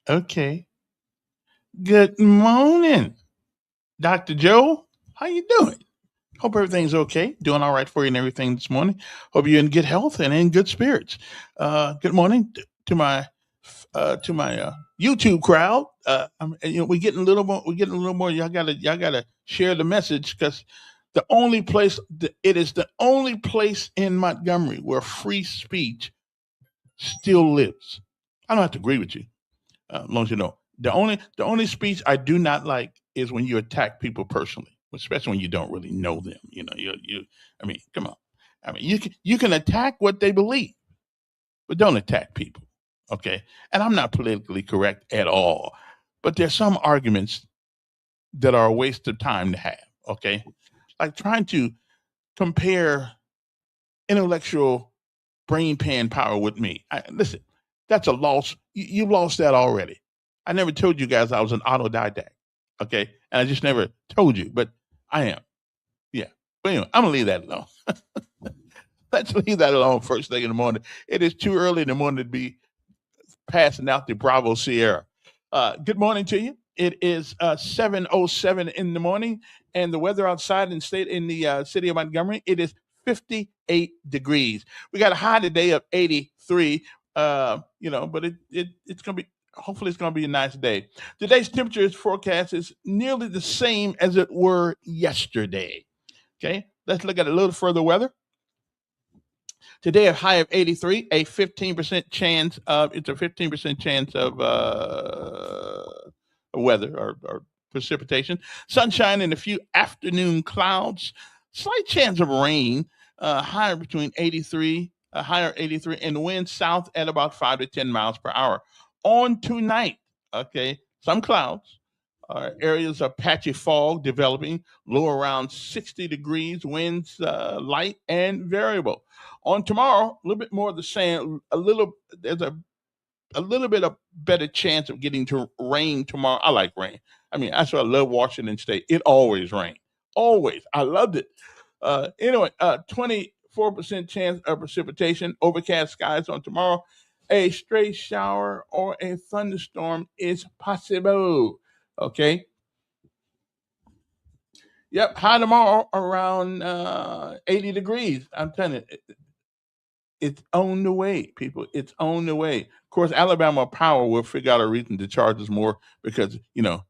Okay. Good morning, Dr. Joe. How you doing? Hope everything's okay. Doing all right for you and everything this morning. Hope you're in good health and in good spirits. Good morning to my YouTube crowd. We're getting a little more. We're getting a little more. Y'all gotta share the message because it is the only place in Montgomery where free speech still lives. I don't have to agree with you. As long as you know. The only speech I do not like is when you attack people personally, especially when you don't really know them. You. I mean, come on. I mean, you can attack what they believe, but don't attack people. Okay, and I'm not politically correct at all, but there's some arguments that are a waste of time to have. Okay, like trying to compare intellectual brain pan power with me. Listen, that's a loss. You lost that already. I never told you guys I was an autodidact. Okay. And I just never told you, but I am. Yeah. But anyway, I'm going to leave that alone. Let's leave that alone first thing in the morning. It is too early in the morning to be passing out the Bravo Sierra. Good morning to you. It is 7:07 in the morning, and the weather outside in the city of Montgomery, it is 58 degrees. We got a high today of 83. But it's gonna be hopefully it's gonna be a nice day. Today's temperature is forecast is nearly the same as it were yesterday. Okay, let's look at a little further weather. Today, a high of 83, a 15% chance of it's a 15% chance of weather or precipitation, sunshine and a few afternoon clouds, slight chance of rain, higher between 83, higher 83, and wind south at about 5 to 10 miles per hour. On tonight, okay, some clouds, areas of patchy fog developing, low around 60 degrees, winds light and variable. On tomorrow, a little bit more of the same. There's a little bit of better chance of getting to rain tomorrow. I like rain. I mean, that's why I love Washington State. It always rains. Always. I loved it. 24% chance of precipitation, overcast skies on tomorrow. A stray shower or a thunderstorm is possible. Okay. Yep. High tomorrow around 80 degrees. I'm telling you, it's on the way, people. It's on the way. Of course, Alabama Power will figure out a reason to charge us more because no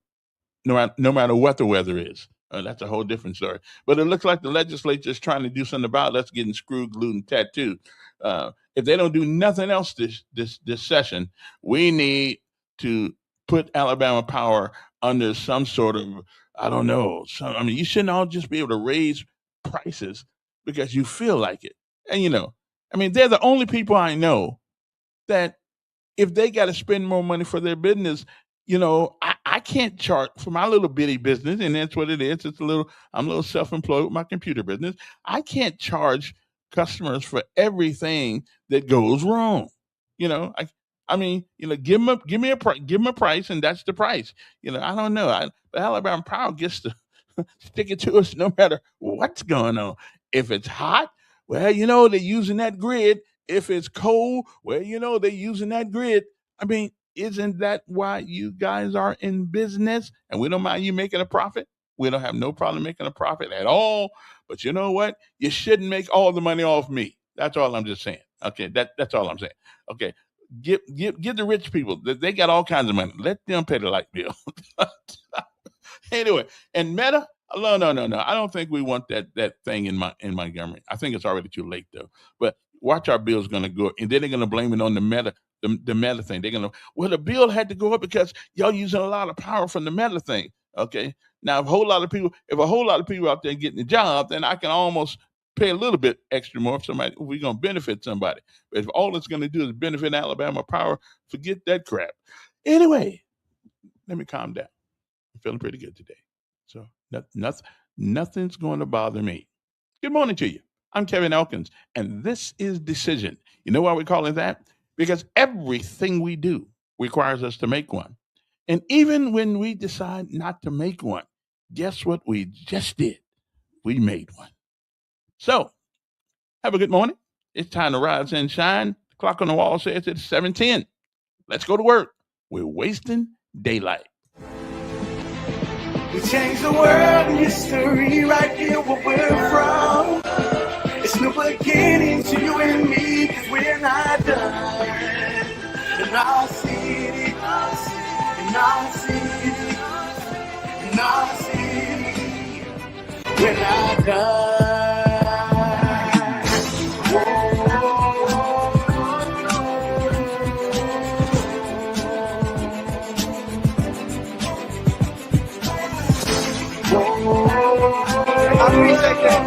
matter what the weather is. That's a whole different story. But it looks like the legislature is trying to do something about us getting screwed, glued, and tattooed. If they don't do nothing else this session, we need to put Alabama Power under some sort of I don't know. I mean, you shouldn't all just be able to raise prices because you feel like it. And I mean, they're the only people I know that if they got to spend more money for their business, I can't charge for my little bitty business, and that's what it is. I'm a little self-employed with my computer business. I can't charge customers for everything that goes wrong. Give me a price, give them a price, and that's the price. I don't know. But Alabama Power gets to stick it to us no matter what's going on. If it's hot, well, they're using that grid. If it's cold, well, they're using that grid. I mean, isn't that why you guys are in business? And we don't mind you making a profit. We don't have no problem making a profit at all. But you know what? You shouldn't make all the money off me. That's all I'm just saying. Okay, that's all I'm saying. Okay, give the rich people. They got all kinds of money. Let them pay the light bill. Anyway, and Meta, no, no, no, no. I don't think we want that thing in Montgomery. I think it's already too late though. But watch our bill's going to go, and then they're going to blame it on the Meta, the Meta thing. They're going to the bill had to go up because y'all using a lot of power from the Meta thing. Okay, now if a whole lot of people out there getting the job, then I can almost pay a little bit extra more if we're going to benefit somebody. But if all it's going to do is benefit Alabama Power, forget that crap. Anyway, let me calm down. I'm feeling pretty good today. So nothing's going to bother me. Good morning to you. I'm Kevin Elkins, and this is Decision. You know why we call it that? Because everything we do requires us to make one. And even when we decide not to make one, guess what we just did? We made one. So have a good morning. It's time to rise and shine. The clock on the wall says it's 7:10. Let's go to work. we're wasting daylight. We change the world in history right here where we're from. It's new beginning to you and me, cause we're not done. In our city, in our city, in our city, we're not done. I'll be like that.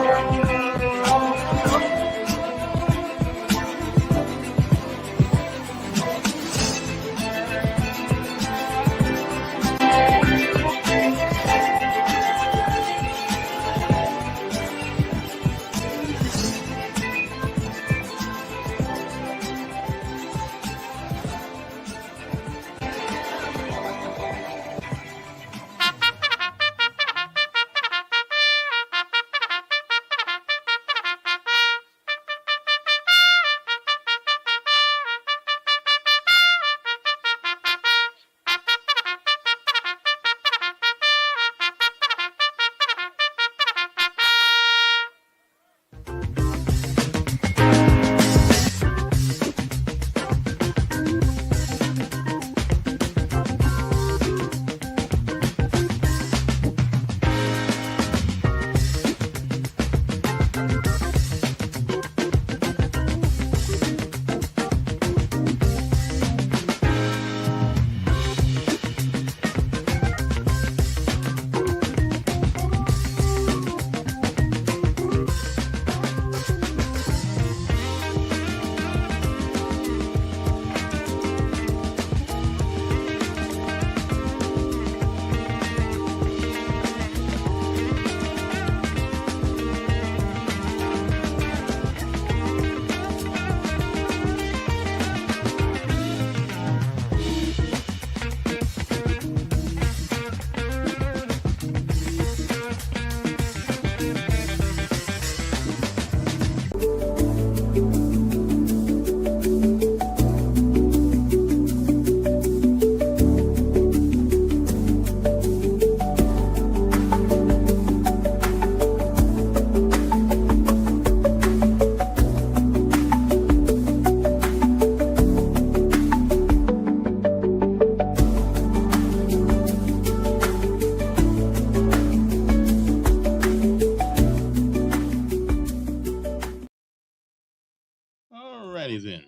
Alrighty then.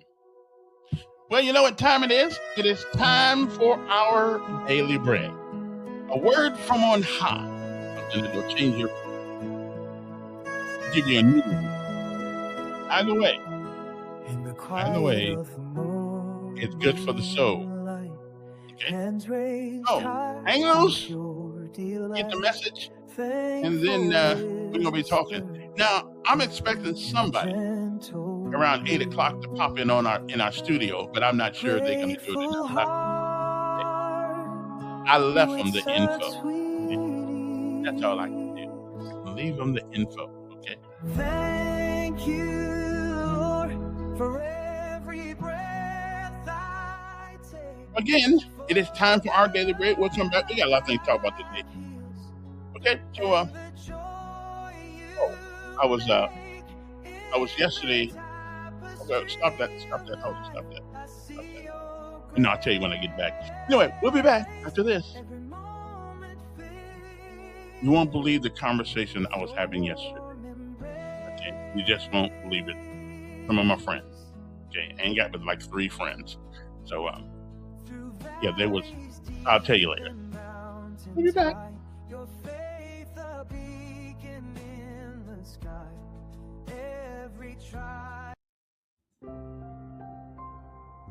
Well, you know what time it is? It is time for our daily bread. A word from on high. And it'll change your, give you a new one. Either way, it's good for the soul. Okay? Oh, hang loose. Get the message. And then we're going to be talking. Now, I'm expecting somebody around 8 o'clock to pop in in our studio, but I'm not sure they're going to do it. I left them the info. That's all I can do. Leave them the info, okay? Thank you, Lord, for every breath I take. Again, it is time for our daily bread. We'll come back. We got a lot of things to talk about today. Okay, so I was yesterday. Okay, stop that. Hold on, stop that. No, I'll tell you when I get back. Anyway, we'll be back after this. You won't believe the conversation I was having yesterday. Okay, you just won't believe it. Some of my friends. Okay, I ain't got but like 3 friends. So yeah, there was. I'll tell you later. We'll be back.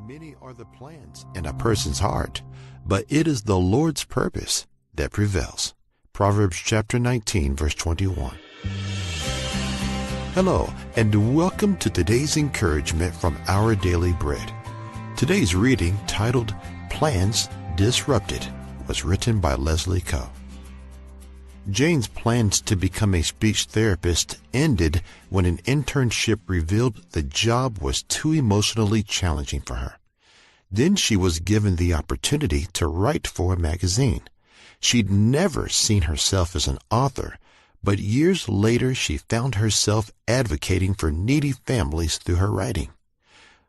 Many are the plans in a person's heart, but it is the Lord's purpose that prevails. Proverbs chapter 19, verse 21. Hello, and welcome to today's encouragement from Our Daily Bread. Today's reading, titled Plans Disrupted, was written by Leslie Coe. Jane's plans to become a speech therapist ended when an internship revealed the job was too emotionally challenging for her. Then she was given the opportunity to write for a magazine. She'd never seen herself as an author, but years later she found herself advocating for needy families through her writing.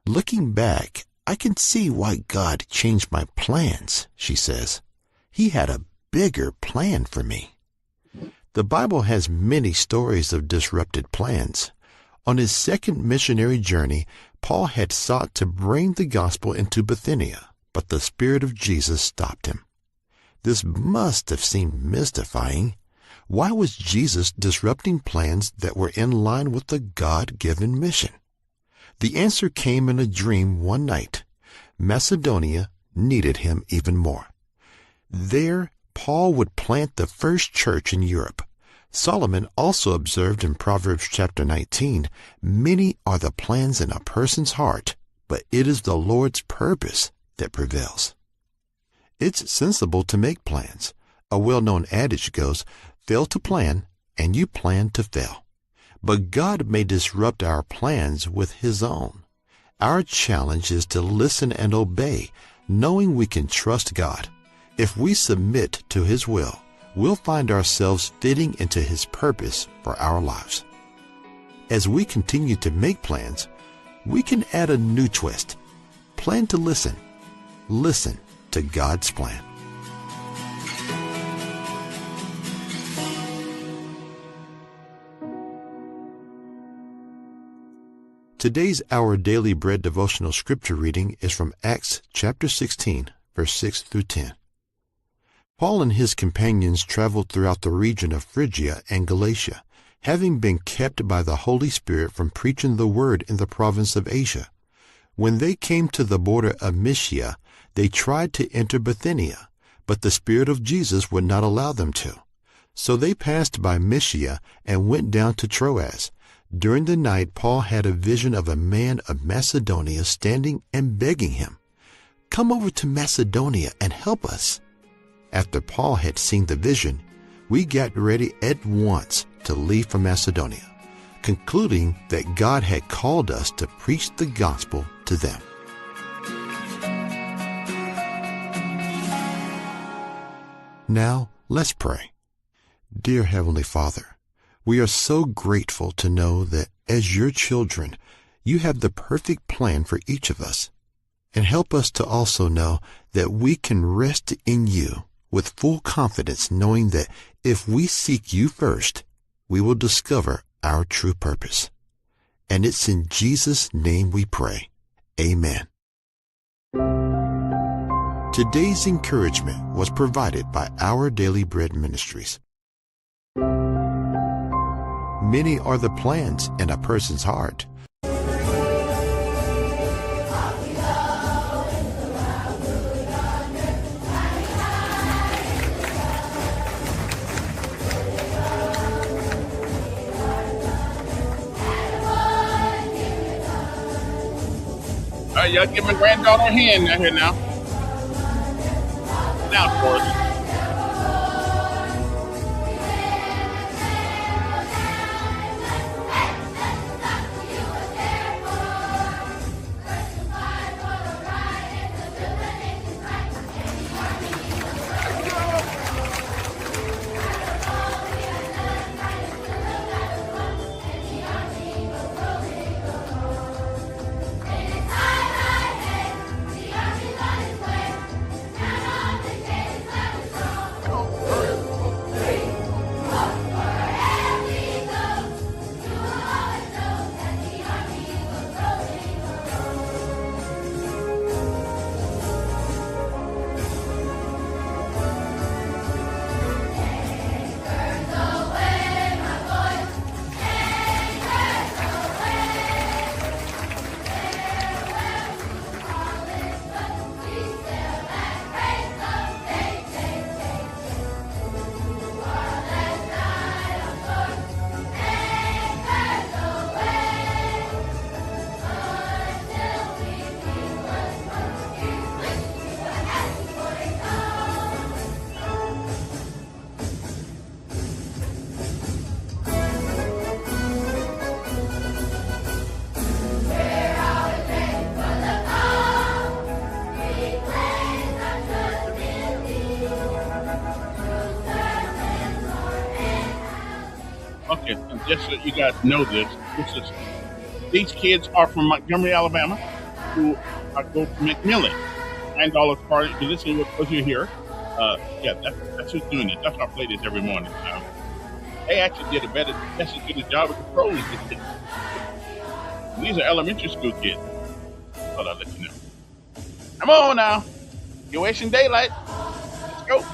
Looking back, I can see why God changed my plans, she says. He had a bigger plan for me. The Bible has many stories of disrupted plans. On his second missionary journey, Paul had sought to bring the gospel into Bithynia, but the Spirit of Jesus stopped him. This must have seemed mystifying. Why was Jesus disrupting plans that were in line with the God-given mission? The answer came in a dream one night. Macedonia needed him even more. There, Paul would plant the first church in Europe. Solomon also observed in Proverbs chapter 19, "Many are the plans in a person's heart, but it is the Lord's purpose that prevails." It's sensible to make plans. A well-known adage goes, "Fail to plan, and you plan to fail." But God may disrupt our plans with His own. Our challenge is to listen and obey, knowing we can trust God. If we submit to His will, we'll find ourselves fitting into His purpose for our lives. As we continue to make plans, we can add a new twist. Plan to listen. Listen to God's plan. Today's Our Daily Bread devotional scripture reading is from Acts chapter 16, verse 6 through 10. Paul and his companions traveled throughout the region of Phrygia and Galatia, having been kept by the Holy Spirit from preaching the word in the province of Asia. When they came to the border of Mysia, they tried to enter Bithynia, but the Spirit of Jesus would not allow them to. So they passed by Mysia and went down to Troas. During the night, Paul had a vision of a man of Macedonia standing and begging him, "Come over to Macedonia and help us." After Paul had seen the vision, we got ready at once to leave for Macedonia, concluding that God had called us to preach the gospel to them. Now, let's pray. Dear Heavenly Father, we are so grateful to know that as your children, you have the perfect plan for each of us. And help us to also know that we can rest in you with full confidence, knowing that if we seek you first, we will discover our true purpose. And it's in Jesus' name we pray. Amen. Today's encouragement was provided by Our Daily Bread Ministries. Many are the plans in a person's heart. All right, y'all give my granddaughter a hand out here now. Now, of course. Yes, and just so you guys know these kids are from Montgomery, Alabama, who go to McMillan. $9 party. You listen to what you hear. Yeah, that's who's doing it. That's why I play this every morning. They actually did a better, just as good a job with the pros. These are elementary school kids. Thought I'd let you know. Come on now. You're wasting daylight. Let's go.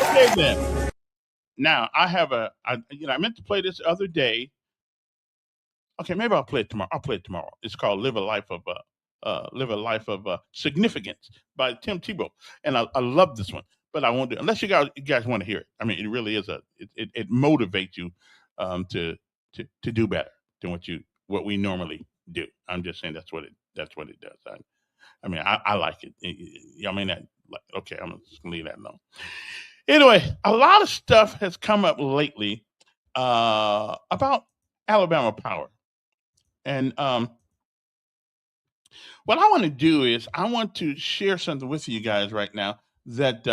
Okay then. Now I have I meant to play this the other day. Okay, maybe I'll play it tomorrow. I'll play it tomorrow. It's called Live a Life of Significance" by Tim Tebow, and I love this one. But I won't do unless you guys want to hear it. I mean, it really is it motivates you to do better than what we normally do. I'm just saying that's what it does. I mean, I like it. I mean, okay, I'm just gonna leave that alone. Anyway, a lot of stuff has come up lately about Alabama Power, and what I want to do is I want to share something with you guys right now that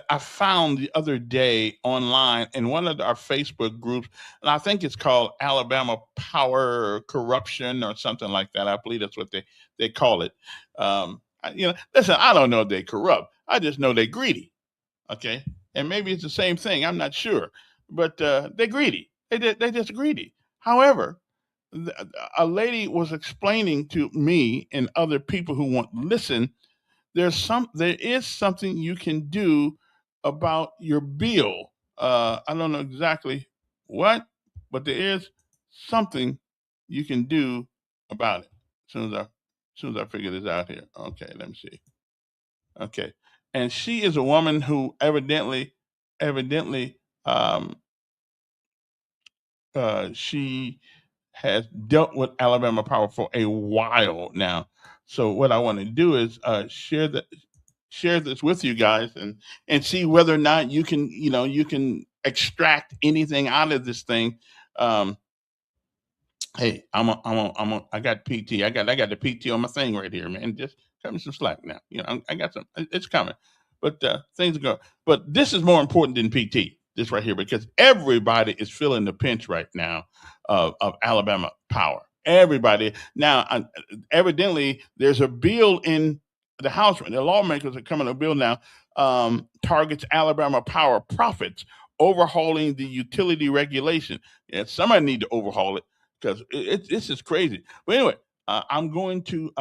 I found the other day online in one of our Facebook groups, and I think it's called Alabama Power Corruption or something like that. I believe that's what they call it. Listen, I don't know if they corrupt. I just know they're greedy. Okay, and maybe it's the same thing. I'm not sure, but they're greedy. They're just greedy. However, a lady was explaining to me and other people who want to listen, there is something you can do about your bill. I don't know exactly what, but there is something you can do about it. As soon as I figure this out here. Okay, let me see. Okay, and she is a woman who evidently, she has dealt with Alabama Power for a while now. So what I want to do is share this with you guys and see whether or not you can extract anything out of this thing. Um, hey, I got PT. I got the PT on my thing right here, man. Just cut me some slack now. I got some. It's coming, but things are going. But this is more important than PT. This right here because everybody is feeling the pinch right now of Alabama Power. Everybody now, evidently, there's a bill in the House. The lawmakers are coming to a bill now targets Alabama Power profits, overhauling the utility regulation. Yeah, somebody need to overhaul it because this is crazy. But anyway, I'm going to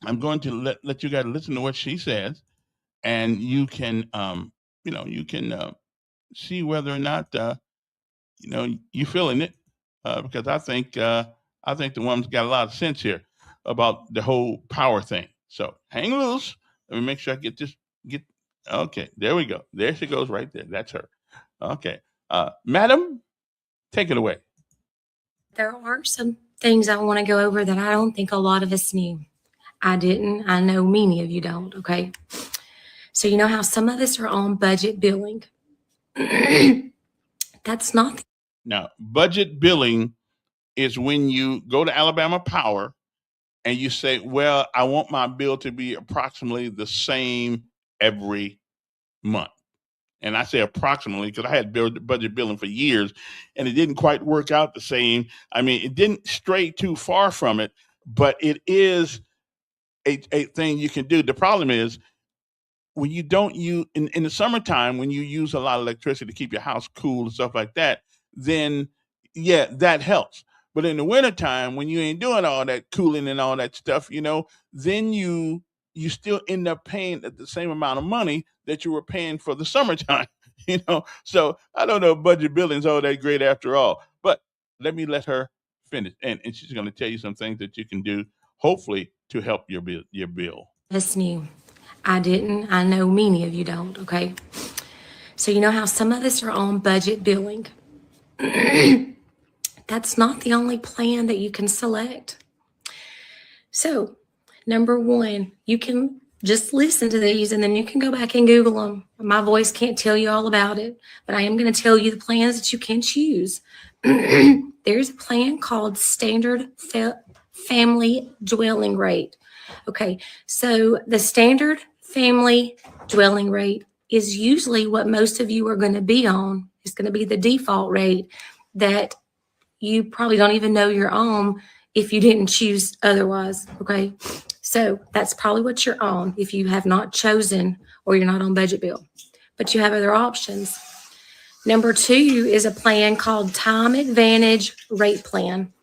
let you guys listen to what she says, and you can see whether or not you feeling it, because I think the woman's got a lot of sense here about the whole power thing. So hang loose. Let me make sure I get this. Get Okay. There we go. There she goes, right there. That's her. Okay, madam, take it away. There are some things I want to go over that I don't think a lot of us knew. I didn't. I know many of you don't. Okay. So, you know how some of us are on budget billing? That's not. Now, budget billing is when you go to Alabama Power and you say, "Well, I want my bill to be approximately the same every month." And I say approximately because I had budget billing for years and it didn't quite work out the same. I mean, it didn't stray too far from it, but it is a thing you can do. The problem is when you don't use in the summertime, when you use a lot of electricity to keep your house cool and stuff like that, then yeah, that helps. But in the wintertime, when you ain't doing all that cooling and all that stuff, then you still end up paying the same amount of money that you were paying for the summertime. So I don't know if budget billing's all that great after all. But let her finish, and she's going to tell you some things that you can do, hopefully, to help your bill. This new. I didn't. I know many of you don't, okay? So you know how some of us are on budget billing. That's not the only plan that you can select. So, number one, you can just listen to these and then you can go back and Google them. My voice can't tell you all about it, but I am going to tell you the plans that you can choose. There's a plan called Standard Family Dwelling Rate. Okay, so the Standard Family Dwelling Rate is usually what most of you are going to be on. It's going to be the default rate that you probably don't even know you're on if you didn't choose otherwise, okay? So that's probably what you're on if you have not chosen or you're not on budget bill, but you have other options. Number two is a plan called Time Advantage Rate Plan.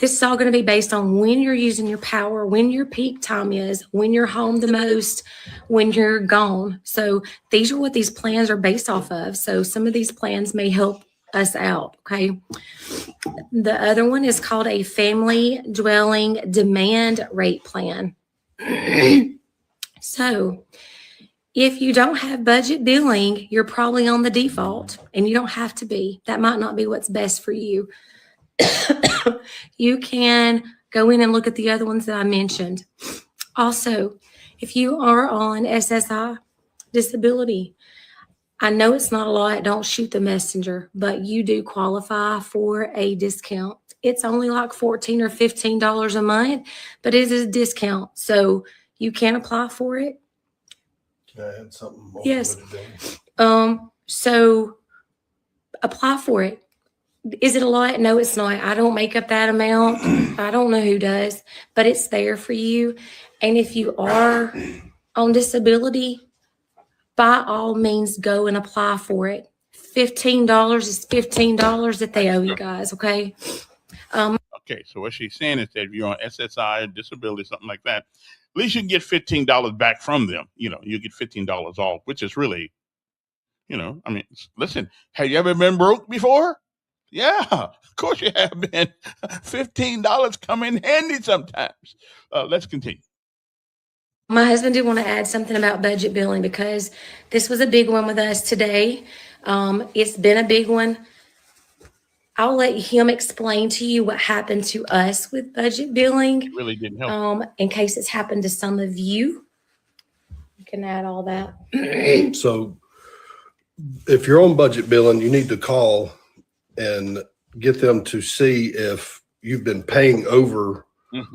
This is all going to be based on when you're using your power, when your peak time is, when you're home the most, when you're gone. So these are what these plans are based off of. So some of these plans may help us out, okay? The other one is called a Family Dwelling Demand Rate Plan. So if you don't have budget billing, you're probably on the default, and you don't have to be. That might not be what's best for you. You can go in and look at the other ones that I mentioned. Also, if you are on SSI disability, I know it's not a lot, don't shoot the messenger, but you do qualify for a discount. It's only like $14 or $15 a month, but it is a discount. So you can apply for it. Can I add something more? Yes. So apply for it. Is it a lot? No, it's not. I don't make up that amount. I don't know who does, but it's there for you. And if you are on disability, by all means, go and apply for it. $15 is $15 that they owe you guys, okay? Okay, so what she's saying is that if you're on SSI or disability, something like that, at least you can get $15 back from them. You know, you get $15 off, which is really, you know, I mean, listen, have you ever been broke before? Yeah, of course you have been. $15 come in handy sometimes. Let's continue. My husband did want to add something about budget billing because this was a big one with us today. It's been a big one. I'll let him explain to you what happened to us with budget billing. It really didn't help. In case it's happened to some of you. You can add all that. So if you're on budget billing, you need to call and get them to see if you've been paying over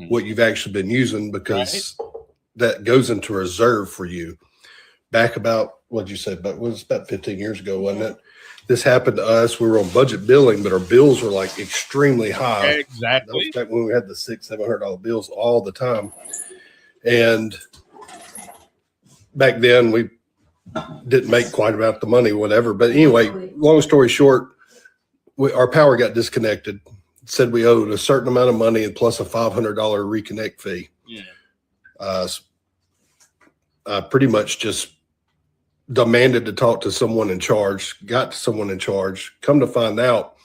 what you've actually been using, because that goes into reserve for you. Back about, what'd you say, but it was about 15 years ago, wasn't it? This happened to us. We were on budget billing, but our bills were like extremely high. Exactly. That was back when we had the $600-$700 bills all the time. And back then we didn't make quite about the money, whatever. But anyway, long story short, our power got disconnected. It said we owed a certain amount of money and plus a $500 reconnect fee. Yeah. I pretty much just demanded to talk to someone in charge, got to someone in charge. Come to find out,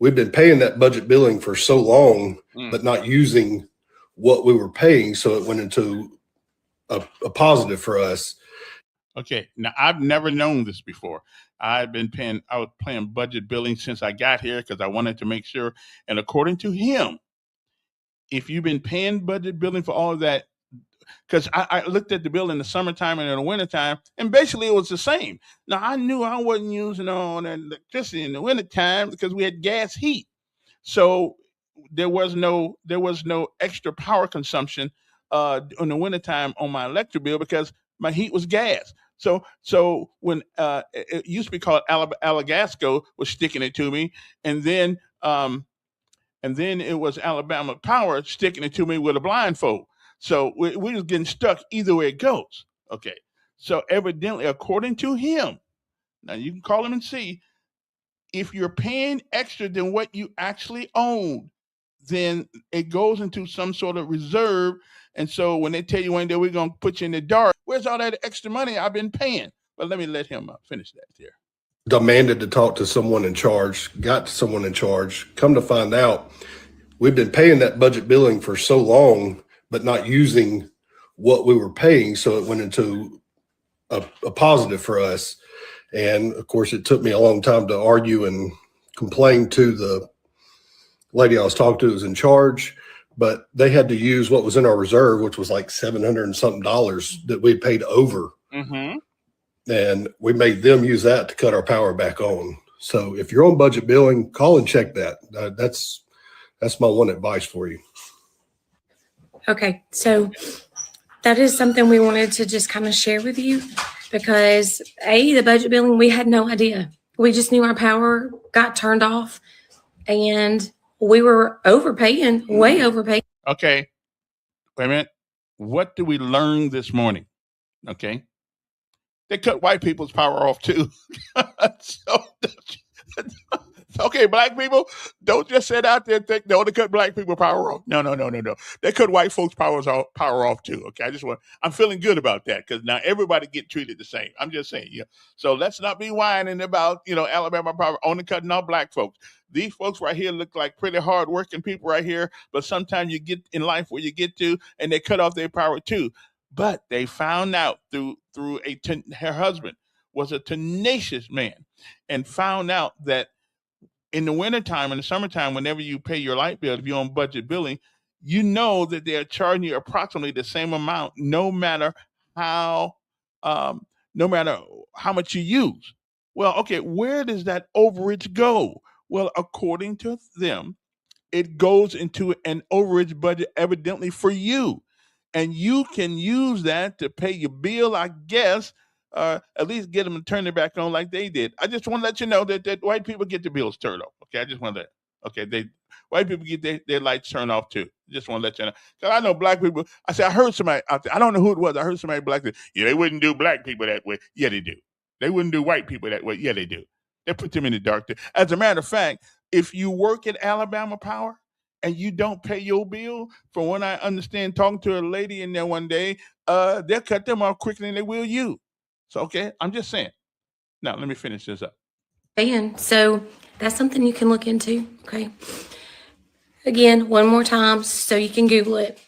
we've been paying that budget billing for so long, but not using what we were paying. So it went into a positive for us. Okay. Now, I've never known this before. I was paying budget billing since I got here because I wanted to make sure. And according to him, if you've been paying budget billing for all of that, because I looked at the bill in the summertime and in the wintertime, and basically it was the same. Now, I knew I wasn't using all that electricity in the wintertime because we had gas heat. So there was no extra power consumption in the wintertime on my electric bill because my heat was gas. So when it used to be called Alagasco was sticking it to me, and then it was Alabama Power sticking it to me with a blindfold. So we was getting stuck either way it goes. Okay. So evidently, according to him, now you can call him and see, if you're paying extra than what you actually own, then it goes into some sort of reserve. And so when they tell you one day we're going to put you in the dark, where's all that extra money I've been paying? But let me let him finish that here. Demanded to talk to someone in charge, got to someone in charge. Come to find out, we've been paying that budget billing for so long, but not using what we were paying. So it went into a positive for us. And of course, it took me a long time to argue and complain to the lady I was talking to who was in charge, but they had to use what was in our reserve, which was like $700 and something that we paid over. Mm-hmm. And we made them use that to cut our power back on. So if you're on budget billing, call and check that. That's my one advice for you. Okay, so that is something we wanted to just kind of share with you because the budget billing, we had no idea. We just knew our power got turned off and we were overpaying, way overpaying. Okay. Wait a minute. What do we learn this morning? Okay. They cut white people's power off too. Okay, black people, don't just sit out there and think, no, they cut black people power off. No. They cut white folks' power off too. Okay, I'm feeling good about that because now everybody get treated the same. I'm just saying, yeah. So let's not be whining about, Alabama power only cutting off black folks. These folks right here look like pretty hard-working people right here, but sometimes you get in life where you get to, and they cut off their power too. But they found out through her husband was a tenacious man and found out that in the wintertime and the summertime, whenever you pay your light bill, if you're on budget billing, you know that they're charging you approximately the same amount, no matter how much you use. Well, okay, where does that overage go? Well, according to them, it goes into an overage budget evidently for you. And you can use that to pay your bill, I guess, at least get them to turn it back on like they did. I just want to let you know that white people get the bills turned off. Okay, I just want to. Okay, white people get their lights turned off too. Just want to let you know. Because I know black people. I heard somebody out there. I don't know who it was. I heard somebody black say, yeah, they wouldn't do black people that way. Yeah, they do. They wouldn't do white people that way. Yeah, they do. They put them in the dark. As a matter of fact, if you work at Alabama Power and you don't pay your bill, from what I understand, talking to a lady in there one day, they'll cut them off quicker than they will you. So, okay, I'm just saying. Now, let me finish this up. And so that's something you can look into, okay? Again, one more time so you can Google it.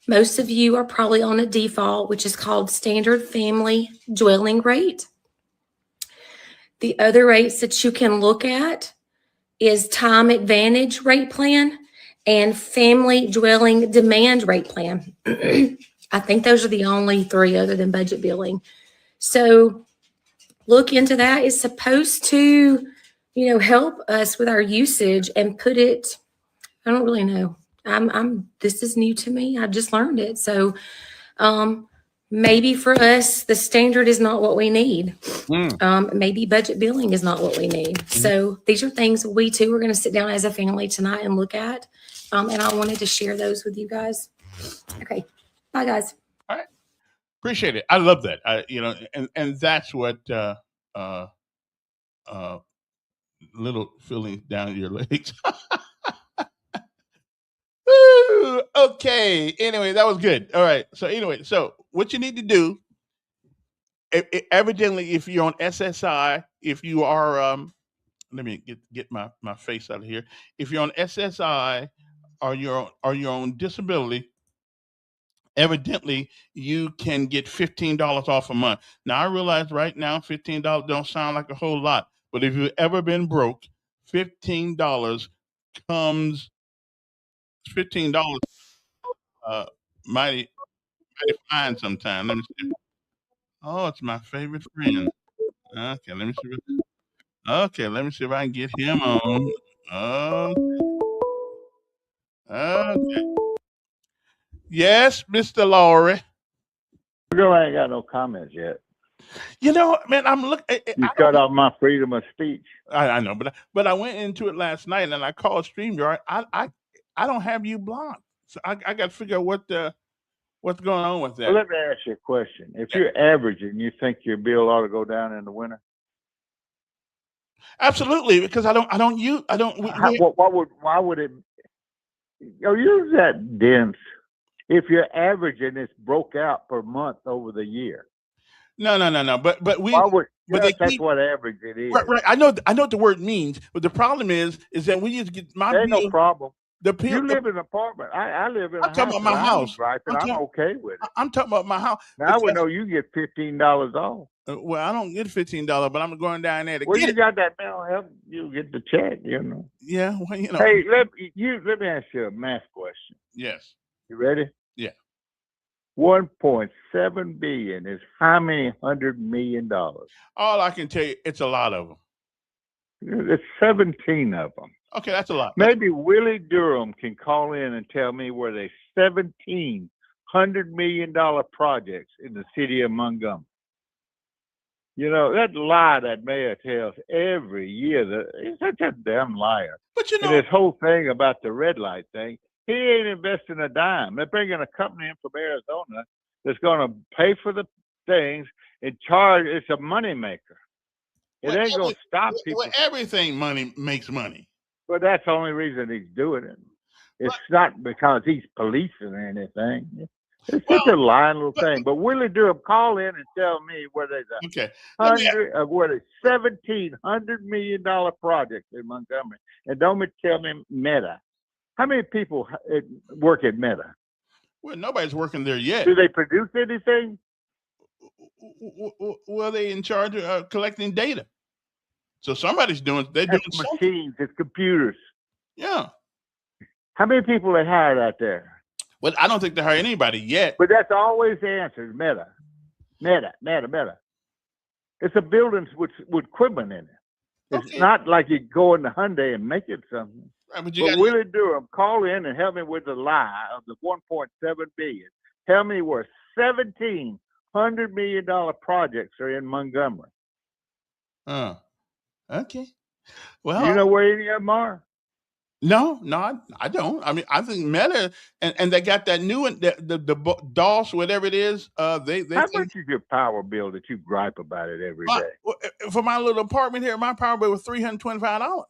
Most of you are probably on a default, which is called Standard Family Dwelling Rate. The other rates that you can look at is Time Advantage Rate Plan and Family Dwelling Demand Rate Plan. I think those are the only three other than budget billing. So look into that. It's supposed to, help us with our usage and put it, I don't really know. This is new to me. I just learned it. So maybe for us, the standard is not what we need. Maybe budget billing is not what we need. So these are things we too are going to sit down as a family tonight and look at. And I wanted to share those with you guys. Okay. Bye, guys. All right. Appreciate it. I love that. And that's what little feeling down your legs. Okay. Anyway, that was good. All right. So what you need to do, evidently, if you're on SSI, if you are, let me get my face out of here. If you're on SSI or you're on disability, evidently you can get $15 off a month. Now I realize right now $15 don't sound like a whole lot, but if you've ever been broke, $15 comes $15 mighty fine sometimes. Let me see. Oh, it's my favorite friend. Okay, let me see if I can get him on. Okay. Yes, Mr. Lowry. Girl, I ain't got no comments yet. Man, I'm looking. You cut off my freedom of speech. I know, but I went into it last night and I called StreamYard. I don't have you blocked, so I got to figure out what's going on with that. Well, let me ask you a question. If you're averaging, you think your bill ought to go down in the winter? Absolutely, because I don't use. Why would it? Use that dense. If you're averaging, it's broke out per month over the year. No. But we. That's what average it is. Right. I know what the word means, but the problem is that we just get my. There ain't no problem. The You people. live in an apartment. I live in a I'm talking house. about my and I house. ain't griping. I'm I'm talking- okay with it. I'm talking about my house. Now I would Because, know you get $15 off. well, I don't get $15, but I'm going down there to Well, get you it. got that mental health. You get the check. Yeah, well, you know. Hey, let me ask you a math question. Yes. You ready? Yeah. 1.7 billion is how many $100 million? All I can tell you, it's a lot of them. It's 17 of them. Okay, that's a lot. Maybe Willie Durham can call in and tell me where they $1,700 million projects in the city of Montgomery. That lie that mayor tells every year, he's such a damn liar. But you And know, this whole thing about the red light thing, he ain't investing a dime. They're bringing a company in from Arizona that's going to pay for the things and charge. It's a moneymaker. It ain't going to stop people. everything money makes money. But that's the only reason he's doing it. It's not because he's policing or anything. It's just a lying little thing. But Willie Durham, call in and tell me where there's Okay. where there's $1,700 million projects in Montgomery. And don't tell me Meta. How many people work at Meta? Well, nobody's working there yet. Do they produce anything? Well, they in charge of collecting data. So somebody's doing. They're doing It's something. machines. It's computers. Yeah. How many people they hired out there? Well, I don't think they hire anybody yet. But that's always the answer. Meta. It's a building with equipment in it. It's not like you go in the Hyundai and make it something. Right, but Willie Durham, call in and help me with the lie of the 1.7 billion. Tell me where $1,700 million projects are in Montgomery. Okay. Well, You know where any of them are? No, I don't. I mean, I think Meta and they got that new one, the DOS, whatever it is. They How much is your power bill that you gripe about it every day? For my little apartment here, my power bill was $325.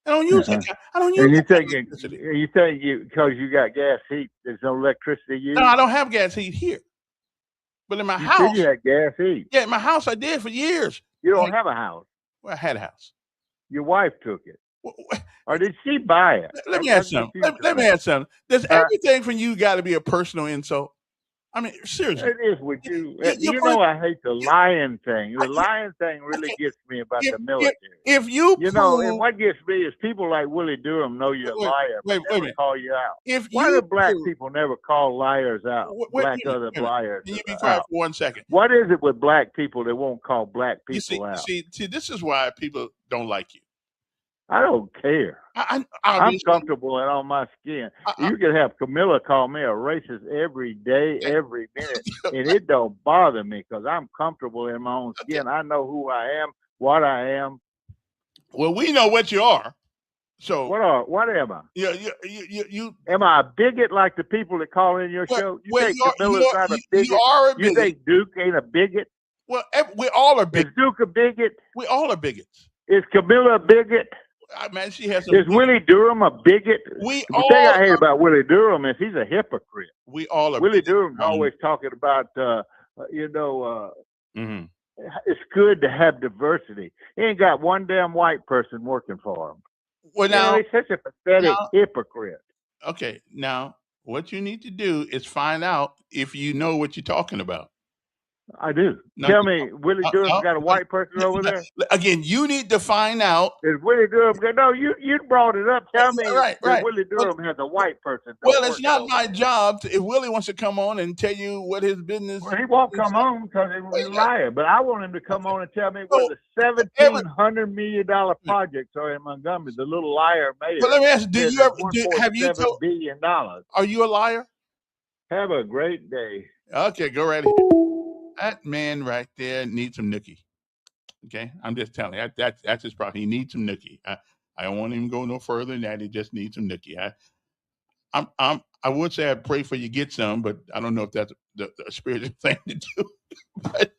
I don't use it. I don't use. And it. you think because you got gas heat, there's no electricity used? No, I don't have gas heat here. But in my You house, said you had gas heat. Yeah, in my house I did for years. You don't have a house. Well, I had a house. Your wife took it. Or did she buy it? Let me ask something. Let me ask something. Does everything from you got to be a personal insult? I mean, seriously. It is with you. You know, I hate the lying thing. The lying thing really gets me about the military. If you know, and what gets me is people like Willie Durham know you're a liar, but never call you out. Why do black people never call liars out? Other liars. Can you be quiet for 1 second? What is it with black people that won't call black people out? See, this is why people don't like you. I don't care. I'm comfortable and on my skin. You can have Camilla call me a racist every day, every minute, and it don't bother me because I'm comfortable in my own skin. I know who I am, what I am. Well, we know what you are. So what am I? You am I a bigot like the people that call in your show? You think Camilla's not a bigot? You are a bigot. You think Duke ain't a bigot? Well, we all are bigots. Is Duke a bigot? We all are bigots. Is Camilla a bigot? Man, she has. Is Willie Durham a bigot? The thing I hate about Willie Durham is he's a hypocrite. We all are. Willie Durham's always talking about, mm-hmm. It's good to have diversity. He ain't got one damn white person working for him. Well, now he's such a pathetic hypocrite. Okay, now what you need to do is find out if you know what you're talking about. I do. Tell me, Willie Durham's got a white person over there? Again, you need to find out. Is Willie Durham? No, you brought it up. Tell me right. Willie Durham has a white person. Well, it's not my job. If Willie wants to come on and tell you what his business. Well, he won't come on because he was a liar. But I want him to come on and tell me where the $1,700 million projects are in Montgomery. The little liar mayor. But let me ask you: have you $1.7 billion? Are you a liar? Have a great day. Okay, go right ahead. That man right there needs some nookie. Okay, I'm just telling you that's his problem. He needs some nookie. I don't want him to go no further than that. He just needs some nookie. I would say I'd pray for you get some, but I don't know if that's the spiritual thing to do. But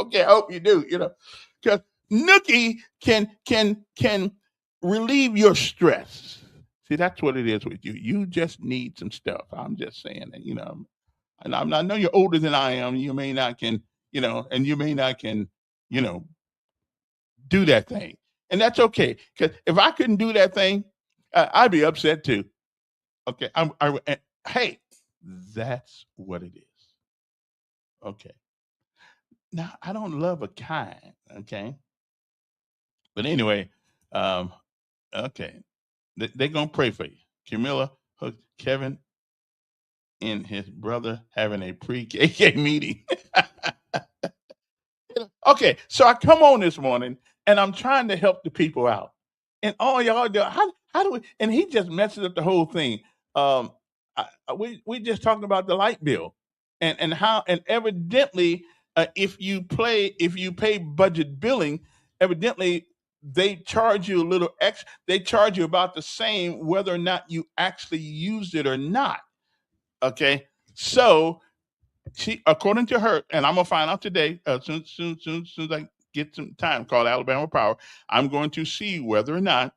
okay, I hope you do. Because nookie can relieve your stress. See, that's what it is with you. You just need some stuff. I'm just saying that. And I know you're older than I am. You may not can, and you may not can, do that thing. And that's okay. Because if I couldn't do that thing, I'd be upset too. Okay. Hey, that's what it is. Okay. Now I don't love a kind. Okay. But anyway, um, okay. They're gonna pray for you. Camilla, Kevin, and his brother having a pre-KK meeting. Okay, so I come on this morning and I'm trying to help the people out, and all y'all do how do we? And he just messes up the whole thing. Um, we just talking about the light bill, and how and evidently if you pay budget billing, evidently they charge you a little extra. They charge you about the same whether or not you actually used it or not. Okay, so she, according to her, and I'm gonna find out today. Soon as I get some time, call Alabama Power. I'm going to see whether or not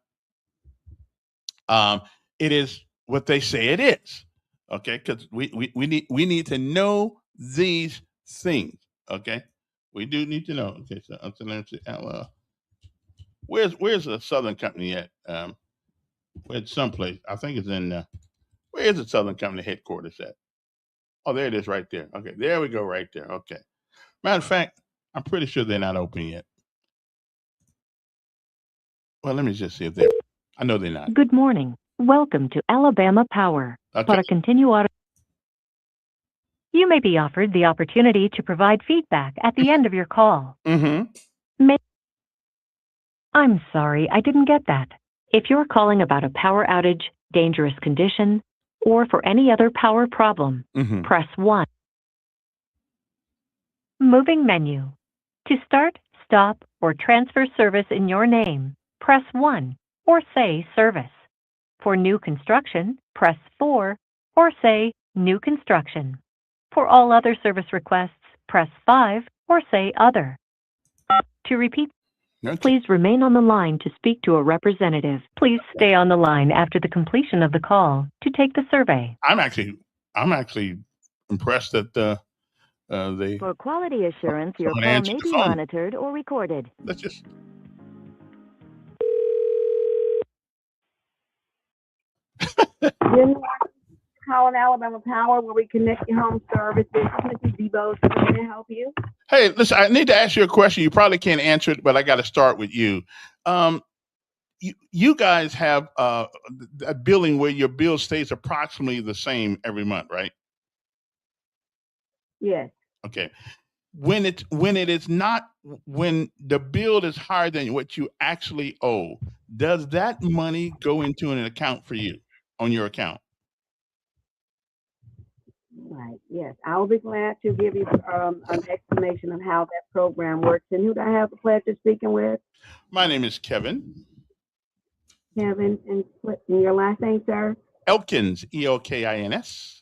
um, it is what they say it is. Okay, because we need to know these things. Okay, we do need to know. Okay, so let me see. Where's the Southern Company at? Where's someplace? I think it's in. Where's the Southern Company headquarters at? Oh, there it is, right there. Okay, there we go, right there. Okay. Matter of fact, I'm pretty sure they're not open yet. Well, let me just see if they're. I know they're not. Good morning. Welcome to Alabama Power. Okay. Para continue auto. You may be offered the opportunity to provide feedback at the end of your call. Mm-hmm. I'm sorry, I didn't get that. If you're calling about a power outage, dangerous condition, or for any other power problem, press 1. Moving menu. To start, stop, or transfer service in your name, press 1 or say service. For new construction, press 4 or say new construction. For all other service requests, press 5 or say other. To repeat, please remain on the line to speak to a representative. Please stay on the line after the completion of the call to take the survey. I'm actually impressed that they. For quality assurance, your call may be monitored or recorded. Let's just. Calling Alabama Power, where we connect your home services. This is Debo. Can I help you? Hey, listen, I need to ask you a question. You probably can't answer it, but I got to start with you. You guys have a billing where your bill stays approximately the same every month, right? Yes. Okay. When it is not, when the bill is higher than what you actually owe, does that money go into an account for you on your account? Right. Yes. I will be glad to give you an explanation of how that program works. And who do I have the pleasure of speaking with? My name is Kevin. Kevin, and your last name, sir? Elkins, Elkins.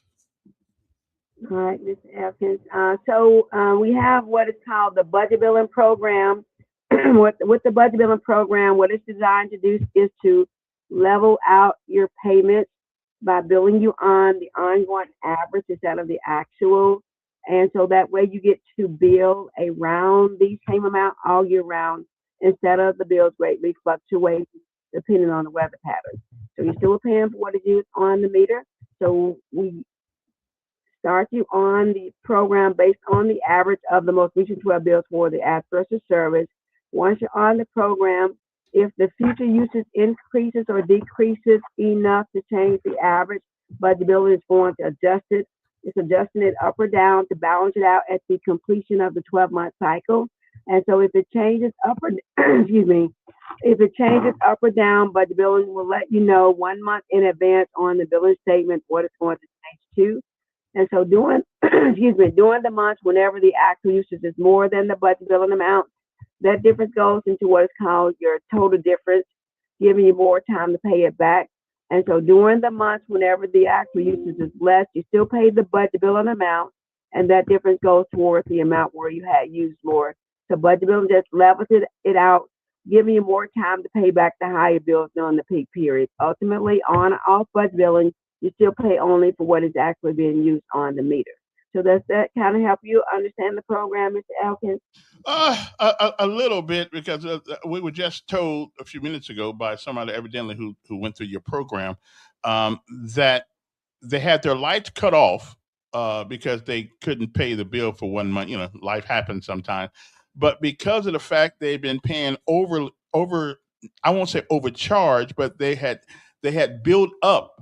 All right, Mr. Elkins. So we have what is called the budget billing program. With the budget billing program, what it's designed to do is to level out your payments by billing you on the ongoing average instead of the actual. And so that way you get to bill around the same amount all year round instead of the bills greatly fluctuating depending on the weather pattern. So you're still paying for what is used on the meter. So we start you on the program based on the average of the most recent 12 bills for the adverse service. Once you're on the program, if the future usage increases or decreases enough to change the average, budget billing is going to adjust it. It's adjusting it up or down to balance it out at the completion of the 12-month cycle. And so if it changes up or if it changes up or down, budget billing will let you know 1 month in advance on the billing statement what it's going to change to. And so during the months whenever the actual usage is more than the budget billing amount, that difference goes into what is called your total difference, giving you more time to pay it back. And so during the months whenever the actual usage is less, you still pay the budget billing amount, and that difference goes towards the amount where you had used more. So budget billing just levels it out, giving you more time to pay back the higher bills during the peak period. Ultimately, on or off budget billing, you still pay only for what is actually being used on the meter. So does that kind of help you understand the program, Mr. Elkins? A little bit, because we were just told a few minutes ago by somebody evidently who went through your program, that they had their lights cut off because they couldn't pay the bill for 1 month. Life happens sometimes, but because of the fact they've been paying over, I won't say overcharged, but they had built up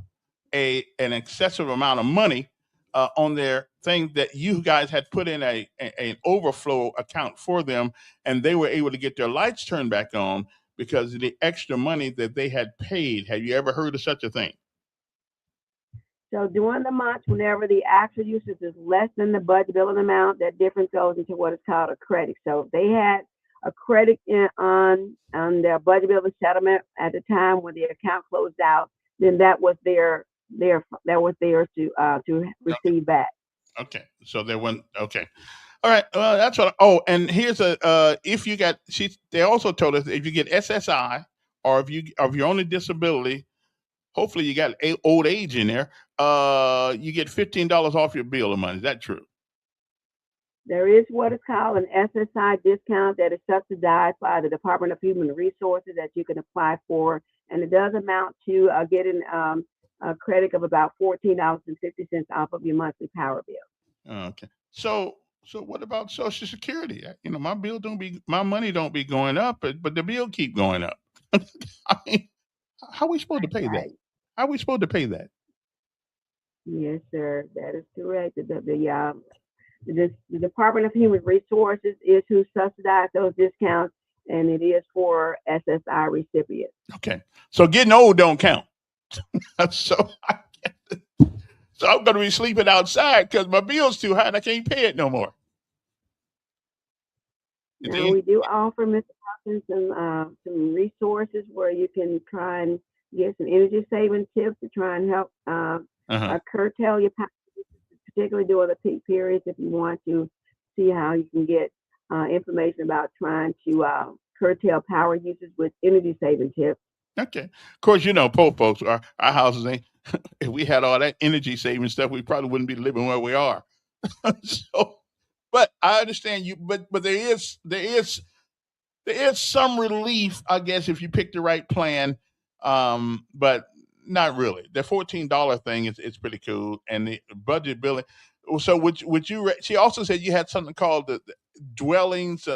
an excessive amount of money on their thing that you guys had put in an overflow account for them, and they were able to get their lights turned back on because of the extra money that they had paid. Have you ever heard of such a thing? So during the month, whenever the actual usage is less than the budget billing amount, that difference goes into what is called a credit. So if they had a credit on their budget billing settlement at the time when the account closed out, then that was theirs to receive back. Okay, so they went. Okay, all right. That's what. And here's if you got. They also told us if you get SSI or if you're on a disability, hopefully you got old age in there. You get $15 off your bill a month. Is that true? There is what is called an SSI discount that is subsidized by the Department of Human Resources that you can apply for, and it does amount to getting a credit of about $14.50 off of your monthly power bill. Okay. So what about Social Security? My money don't be going up, but the bill keep going up. I mean, how are we supposed to pay that? How are we supposed to pay that? Yes, sir. That is correct. The Department of Human Resources is who subsidizes those discounts, and it is for SSI recipients. Okay. So getting old don't count. So I'm going to be sleeping outside because my bill's too high and I can't pay it no more. Now, we do offer, Mr. Hawkins, some resources where you can try and get some energy saving tips to try and help curtail your power, particularly during the peak periods. If you want to see how you can get information about trying to curtail power usage with energy saving tips. Okay. Of course, poor folks, our houses ain't. If we had all that energy saving stuff, we probably wouldn't be living where we are. But I understand you. But there is some relief, I guess, if you pick the right plan. But not really. The $14 thing is pretty cool, and the budget billing. So would you? She also said you had something called the dwellings.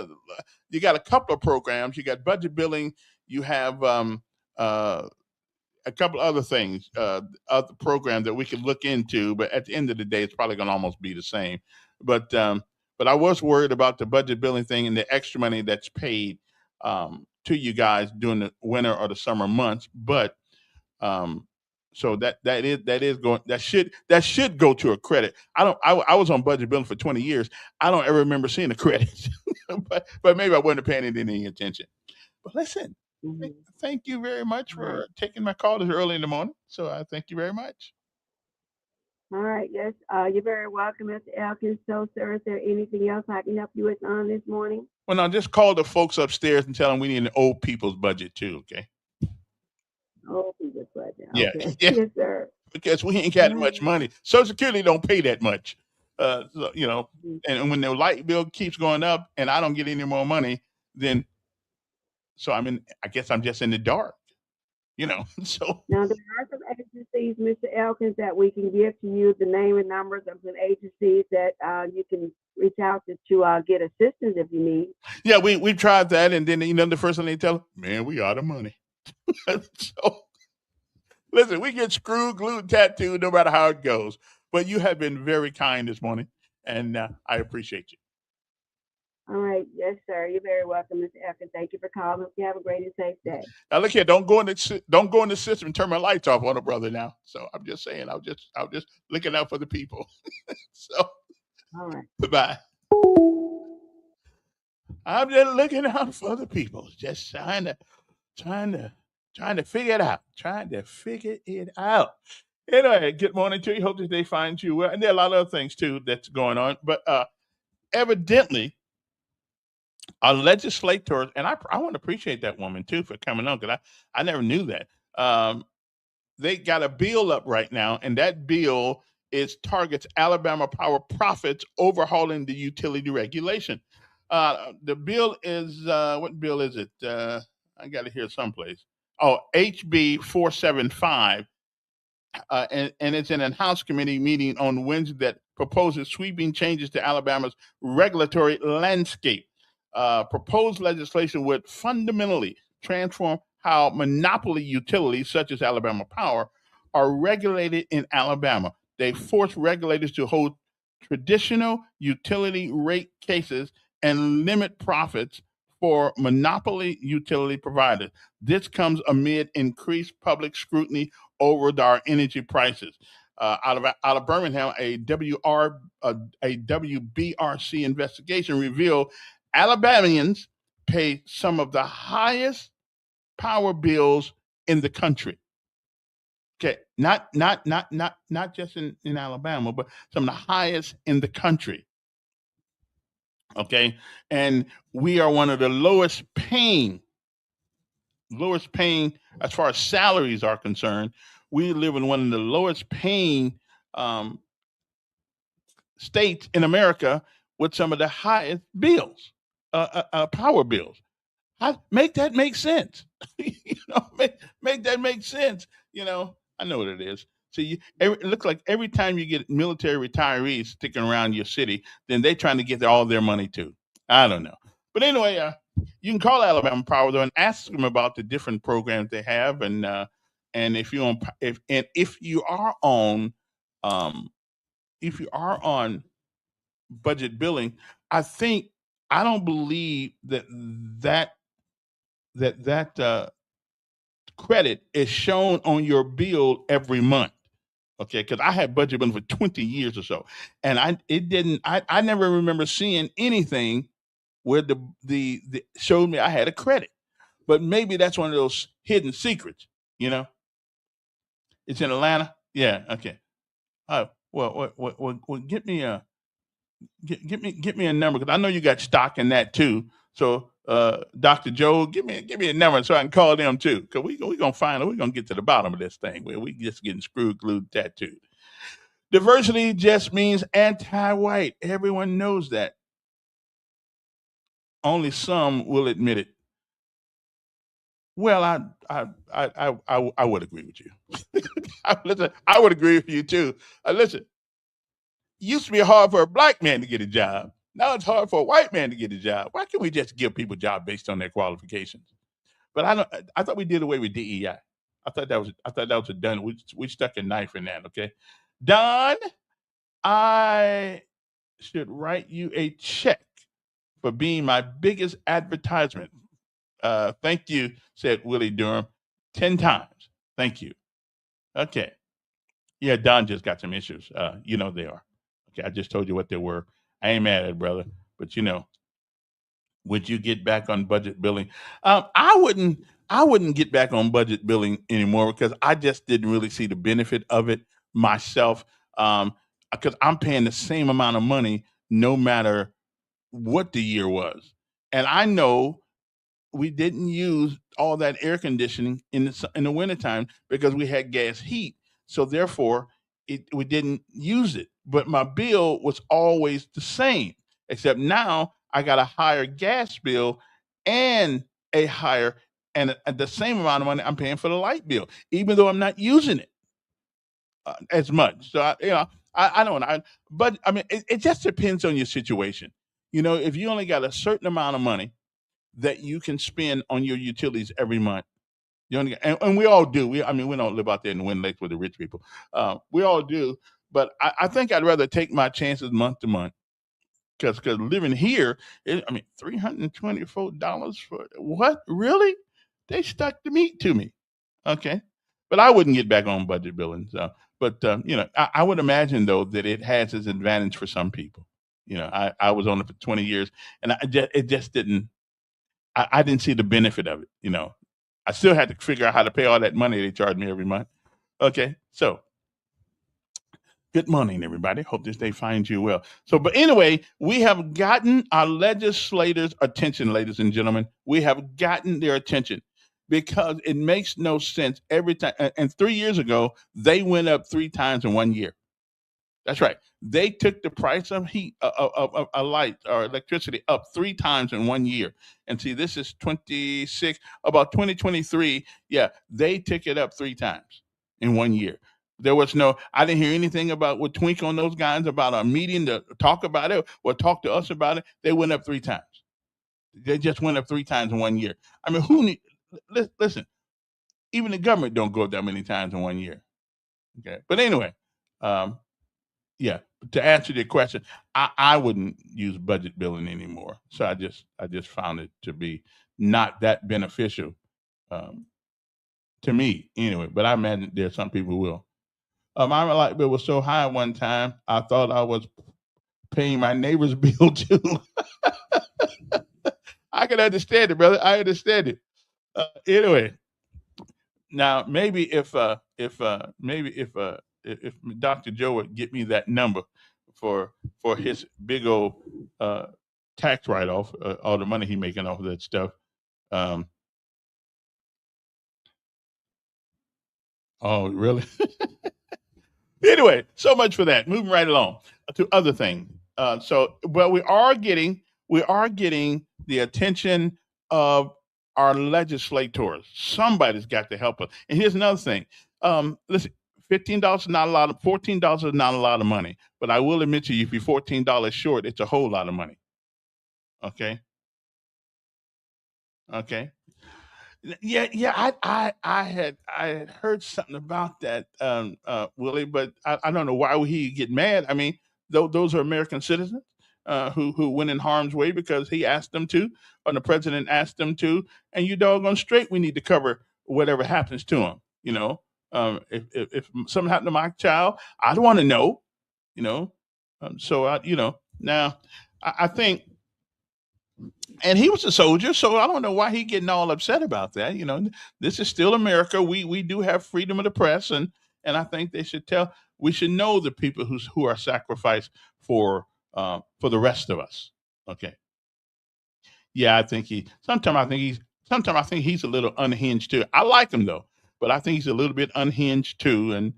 You got a couple of programs. You got budget billing. You have a couple other things, other programs that we could look into. But at the end of the day, it's probably going to almost be the same. But I was worried about the budget billing thing and the extra money that's paid to you guys during the winter or the summer months. But so that should go to a credit. I was on budget billing for 20 years. I don't ever remember seeing a credit, but maybe I wasn't paying it any attention. But listen, thank you very much for taking my call this early in the morning. So I thank you very much. All right. Yes. You're very welcome, Mr. Elkins. So, sir, is there anything else I can help you with on this morning? Well, now just call the folks upstairs and tell them we need an old people's budget too. Okay. Old people's budget. Yeah. Okay. Yeah. Yes, sir. Because we ain't got much money. Social Security don't pay that much. And when the light bill keeps going up and I don't get any more money, then I guess I'm just in the dark. So now there are some agencies, Mr. Elkins, that we can give to you the name and numbers of some agencies that you can reach out to get assistance if you need. Yeah, we tried that, and then the first thing they tell them, man, we out of money. So listen, we get screwed, glued, tattooed, no matter how it goes. But you have been very kind this morning, and I appreciate you. All right. Yes, sir. You're very welcome, Mr. Elkins. Thank you for calling. You have a great and safe day. Now look here, don't go in the system and turn my lights off on a brother now. So I'm just saying, I'm just looking out for the people. So all right. Bye. I'm just looking out for the people. Just trying to figure it out. Trying to figure it out. Anyway, good morning to you. Hope that they find you well. And there are a lot of other things too that's going on. But evidently, our legislators, and I want to appreciate that woman too for coming on, because I never knew that. They got a bill up right now, and that bill It targets Alabama Power profits, overhauling the utility regulation. The bill is what bill is it? I got it here someplace. Oh, HB 475, and it's in a House committee meeting on Wednesday that proposes sweeping changes to Alabama's regulatory landscape. Proposed legislation would fundamentally transform how monopoly utilities, such as Alabama Power, are regulated in Alabama. They force regulators to hold traditional utility rate cases and limit profits for monopoly utility providers. This comes amid increased public scrutiny over our energy prices. Out of Birmingham, a WBRC investigation revealed Alabamians pay some of the highest power bills in the country. Okay, not just in Alabama, but some of the highest in the country. Okay, and we are one of the lowest paying as far as salaries are concerned. We live in one of the lowest paying states in with some of the highest bills, power bills. Make that make sense. Make that make sense. I know what it is. So it looks like every time you get military retirees sticking around your city, then they're trying to get all their money too. I don't know. But anyway, you can call Alabama Power though and ask them about the different programs they have, and if you are on budget billing, I don't believe that credit is shown on your bill every month. Okay, because I had budget billing for 20 years or so, and I never remember seeing anything where the showed me I had a credit. But maybe that's one of those hidden secrets. It's in Atlanta. Yeah. Okay. Well, get me a number, because I know you got stock in that too. So, Dr. Joe, give me a number so I can call them too, because we gonna find it. We're gonna get to the bottom of this thing where we just getting screwed, glued, tattooed. Diversity just means anti-white. Everyone knows that. Only some will admit it. Well, I would agree with you. Listen, I would agree with you too. Listen, it used to be hard for a black man to get a job. Now it's hard for a white man to get a job. Why can't we just give people jobs based on their qualifications? But I thought we did away with DEI. I thought that was a done. We stuck a knife in that. Okay, Don, I should write you a check for being my biggest advertisement. Thank you, said Willie Durham 10 times. Thank you. Okay. Yeah, Don just got some issues. They are. Okay, I just told you what they were. I ain't mad at it, brother. But would you get back on budget billing? I wouldn't get back on budget billing anymore, because I just didn't really see the benefit of it myself. Because I'm paying the same amount of money no matter what the year was. And I know we didn't use all that air conditioning in the wintertime because we had gas heat. So therefore, we didn't use it. But my bill was always the same, except now I got a higher gas bill and at the same amount of money I'm paying for the light bill, even though I'm not using it as much. So I don't know. But I mean, it just depends on your situation. If you only got a certain amount of money that you can spend on your utilities every month, and we all do. We don't live out there in the Wind Lakes with the rich people. We all do. But I think I'd rather take my chances month to month, because living here, $324 for what? Really? They stuck the meat to me. Okay. But I wouldn't get back on budget billing. So, but I would imagine though that it has its advantage for some people. I was on it for 20 years, and it just didn't. I didn't see the benefit of it. I still had to figure out how to pay all that money they charge me every month. Okay, so good morning, everybody. Hope this day finds you well. So, but anyway, we have gotten our legislators' attention, ladies and gentlemen. We have gotten their attention, because it makes no sense every time. And 3 years ago, they went up 3 times in 1 year. That's right. They took the price of heat, of a light or electricity up 3 times in 1 year. And see, this is 26, about 2023. Yeah, they took it up 3 times in 1 year. There was no, I didn't hear anything about with Twink on those guys about a meeting to talk about it or talk to us about it. They went up 3 times. They just went up 3 times in 1 year. I mean, who need, listen, even the government don't go up that many times in 1 year. Okay. But anyway, um, yeah, to answer your question, I wouldn't use budget billing anymore. So I just found it to be not that beneficial um, to me anyway. But I imagine there's some people who will. My light bill was so high one time, I thought I was paying my neighbor's bill too. I can understand it, brother. I understand it. Anyway, now maybe if Dr. Joe would get me that number for his big old tax write off, all the money he making off of that stuff. Oh, really? Anyway, so much for that. Moving right along to other things. But we are getting the attention of our legislators. Somebody's got to help us. And here's another thing. Listen, $15 is not a lot. $14 is not a lot of money. But I will admit to you, if you're $14 short, it's a whole lot of money. Okay. Okay. Yeah. I had heard something about that, Willie, but I don't know why would he get mad. I mean, those are American citizens who went in harm's way because he asked them to, or the president asked them to, and you doggone straight we need to cover whatever happens to them. If something happened to my child, I'd want to know. You know, now I think and he was a soldier, so I don't know why he getting all upset about that. This is still America. We do have freedom of the press, and I think we should know the people who are sacrificed for the rest of us. Okay. Yeah, sometimes I think he's a little unhinged too. I like him though, but I think he's a little bit unhinged too, and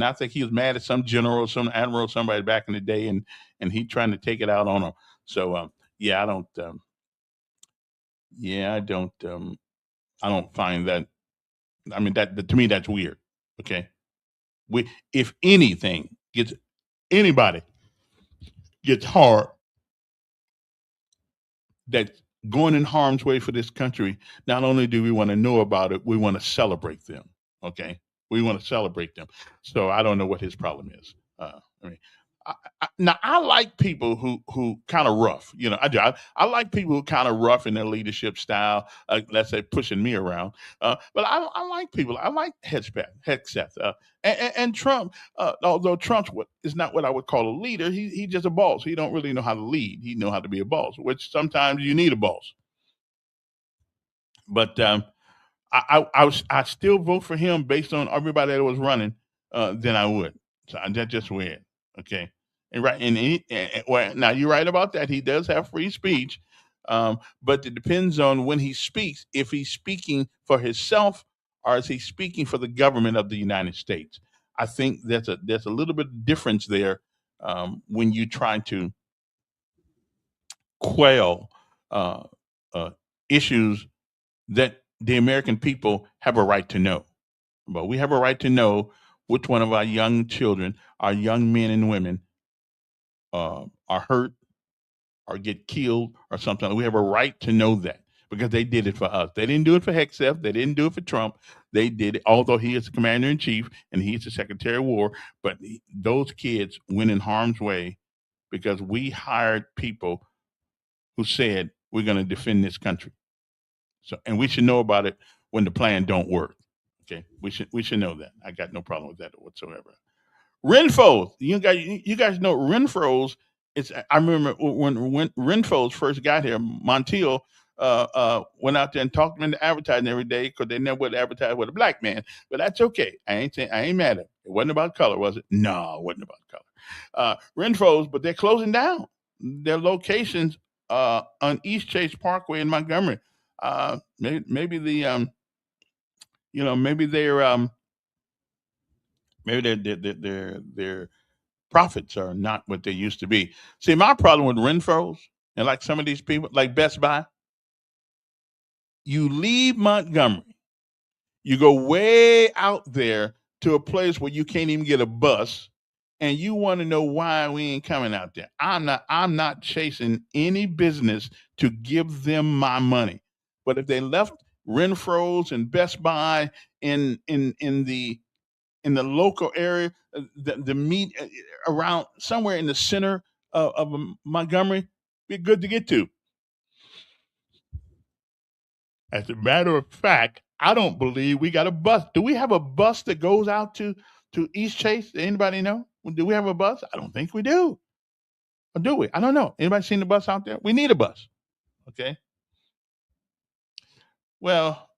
I think he was mad at some general, some admiral, somebody back in the day, and he trying to take it out on him. So yeah, I don't. Yeah, I don't find that. I mean, that to me that's weird. Okay, if anybody gets hard, that's going in harm's way for this country. Not only do we want to know about it, we want to celebrate them. Okay, we want to celebrate them. So I don't know what his problem is. I mean, now I like people who kind of rough. I do. I like people who kind of rough in their leadership style. Let's say pushing me around. But I like people. I like Hegseth, and Trump. Although Trump is not what I would call a leader, he's just a boss. He don't really know how to lead. He know how to be a boss, which sometimes you need a boss. But I still vote for him based on everybody that was running. Than I would. So that's just weird. Okay. And right, well, now you're right about that. He does have free speech, but it depends on when he speaks. If he's speaking for himself, or is he speaking for the government of the United States? I think there's a little bit of difference there when you try to quell issues that the American people have a right to know. But we have a right to know which one of our young children, our young men and women, are hurt or get killed or something. We have a right to know that because they did it for us. They didn't do it for Hegseth. They didn't do it for Trump. They did it, although he is the commander in chief and he's the secretary of war. But those kids went in harm's way because we hired people who said we're going to defend this country. So, and we should know about it when the plan don't work. Okay, we should know that. I got no problem with that whatsoever. Renfro's, you guys know Renfro's. I remember when Renfro's first got here, Montiel went out there and talked them into advertising every day because they never would advertise with a black man. But that's okay. I ain't mad at it. It wasn't about color, was it? No, it wasn't about color. Renfro's, but they're closing down their locations on East Chase Parkway in Montgomery. Maybe the maybe they're profits are not what they used to be. See, my problem with Renfro's and like some of these people, like Best Buy, you leave Montgomery, you go way out there to a place where you can't even get a bus, and you want to know why we ain't coming out there. I'm not chasing any business to give them my money. But if they left Renfro's and Best Buy in the local area, the meet around somewhere in the center of Montgomery, be good to get to. As a matter of fact, I don't believe we got a bus. Do we have a bus that goes out to East Chase? Anybody know? Do we have a bus? I don't think we do. Or do we? I don't know. Anybody seen the bus out there? We need a bus. Okay. Well,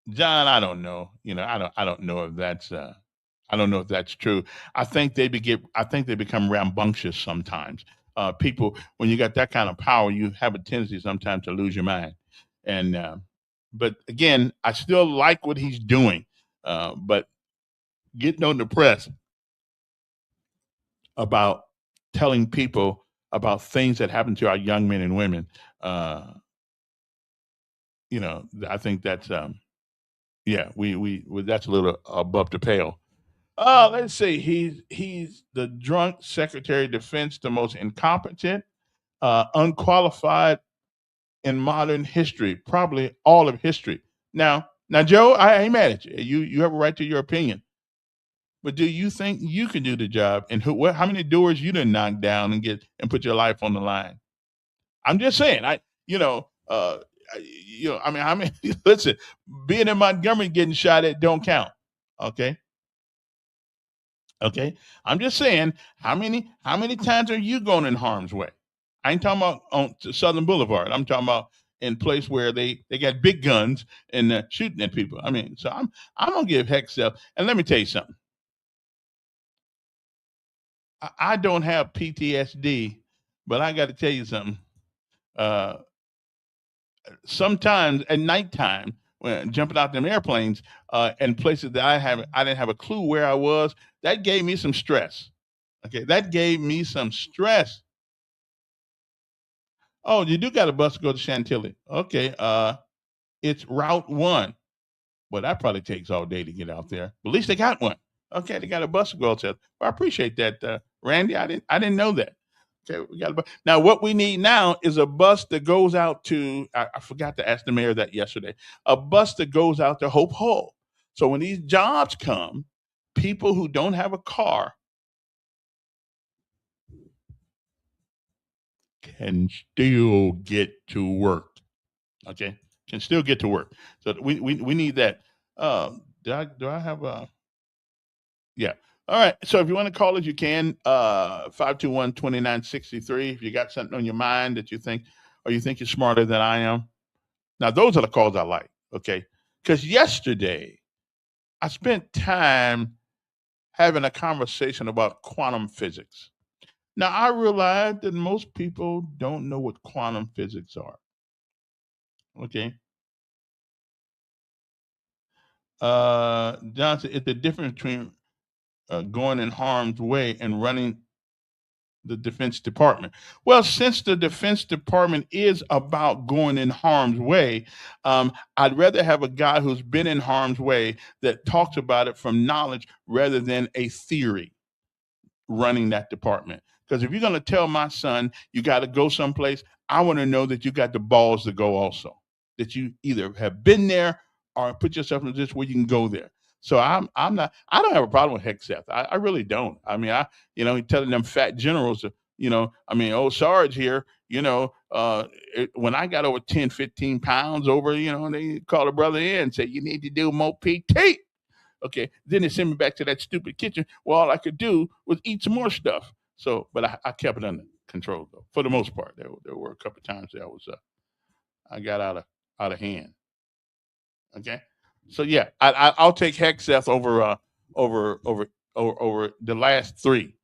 John, I don't know. I don't know if that's I don't know if that's true. I think they become rambunctious sometimes. People, when you got that kind of power, you have a tendency sometimes to lose your mind. And but again, I still like what he's doing. But getting on the press about telling people about things that happen to our young men and women, I think that's we that's a little above the pale. Let's see. He's the drunk Secretary of Defense, the most incompetent, unqualified in modern history, probably all of history. Now, Joe, I ain't mad at you. You have a right to your opinion, but do you think you can do the job? And how many doors you done knock down and put your life on the line? I'm just saying. Listen, being in Montgomery getting shot at don't count. Okay. Okay. I'm just saying, how many times are you going in harm's way? I ain't talking about on Southern Boulevard. I'm talking about in place where they got big guns and shooting at people. I mean, so I'm gonna give Hexel. And let me tell you something. I don't have PTSD, but I got to tell you something. Sometimes at nighttime, when jumping out them airplanes and places that I didn't have a clue where I was, that gave me some stress. Okay, that gave me some stress. Oh, you do got a bus to go to Chantilly. Okay, it's Route 1. Well, that probably takes all day to get out there. But at least they got one. Okay, they got a bus to go to. Well, I appreciate that, Randy. I didn't know that. Okay, we got a bus. Now, what we need now is a bus that goes out to. I forgot to ask the mayor that yesterday. A bus that goes out to Hope Hall. So when these jobs come, people who don't have a car can still get to work. Okay, can still get to work. So we need that. Do I have a? Yeah. All right. So if you want to call us, you can. 521-2963. If you got something on your mind that you think, or you think you're smarter than I am. Now, those are the calls I like. Okay. Because yesterday, I spent time having a conversation about quantum physics. Now, I realize that most people don't know what quantum physics are. Okay. Johnson, it's the difference between going in harm's way and running the Defense Department. Well, since the Defense Department is about going in harm's way, I'd rather have a guy who's been in harm's way that talks about it from knowledge rather than a theory running that department. Because if you're going to tell my son you got to go someplace, I want to know that you got the balls to go also, that you either have been there or put yourself in a position where you can go there. So I don't have a problem with Hexeth. I really don't. I mean, he's telling them fat generals, old Sarge here, when I got over 10, 15 pounds over, they call a brother in and say, you need to do more PT. Okay. Then they send me back to that stupid kitchen where all I could do was eat some more stuff. So, but I kept it under control though, for the most part. There were a couple of times that I got out of hand. Okay. So yeah, I'll take Hexeth over the last three.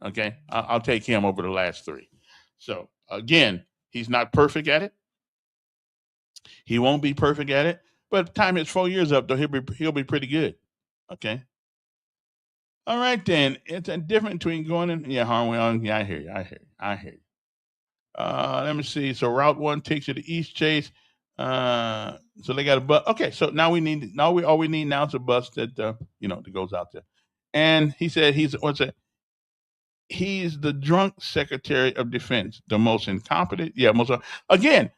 Okay, I'll take him over the last three. So again, he's not perfect at it. He won't be perfect at it. But the time his 4 years up, though, he'll be pretty good. Okay. All right, then. It's a difference between going in. Yeah, Harwell. Yeah, I hear you. I hear you. Let me see. So Route 1 takes you to East Chase. So they got a bus. Okay, so now all we need now is a bus that that goes out there. And he said he's the drunk Secretary of Defense, the most incompetent. Yeah, again.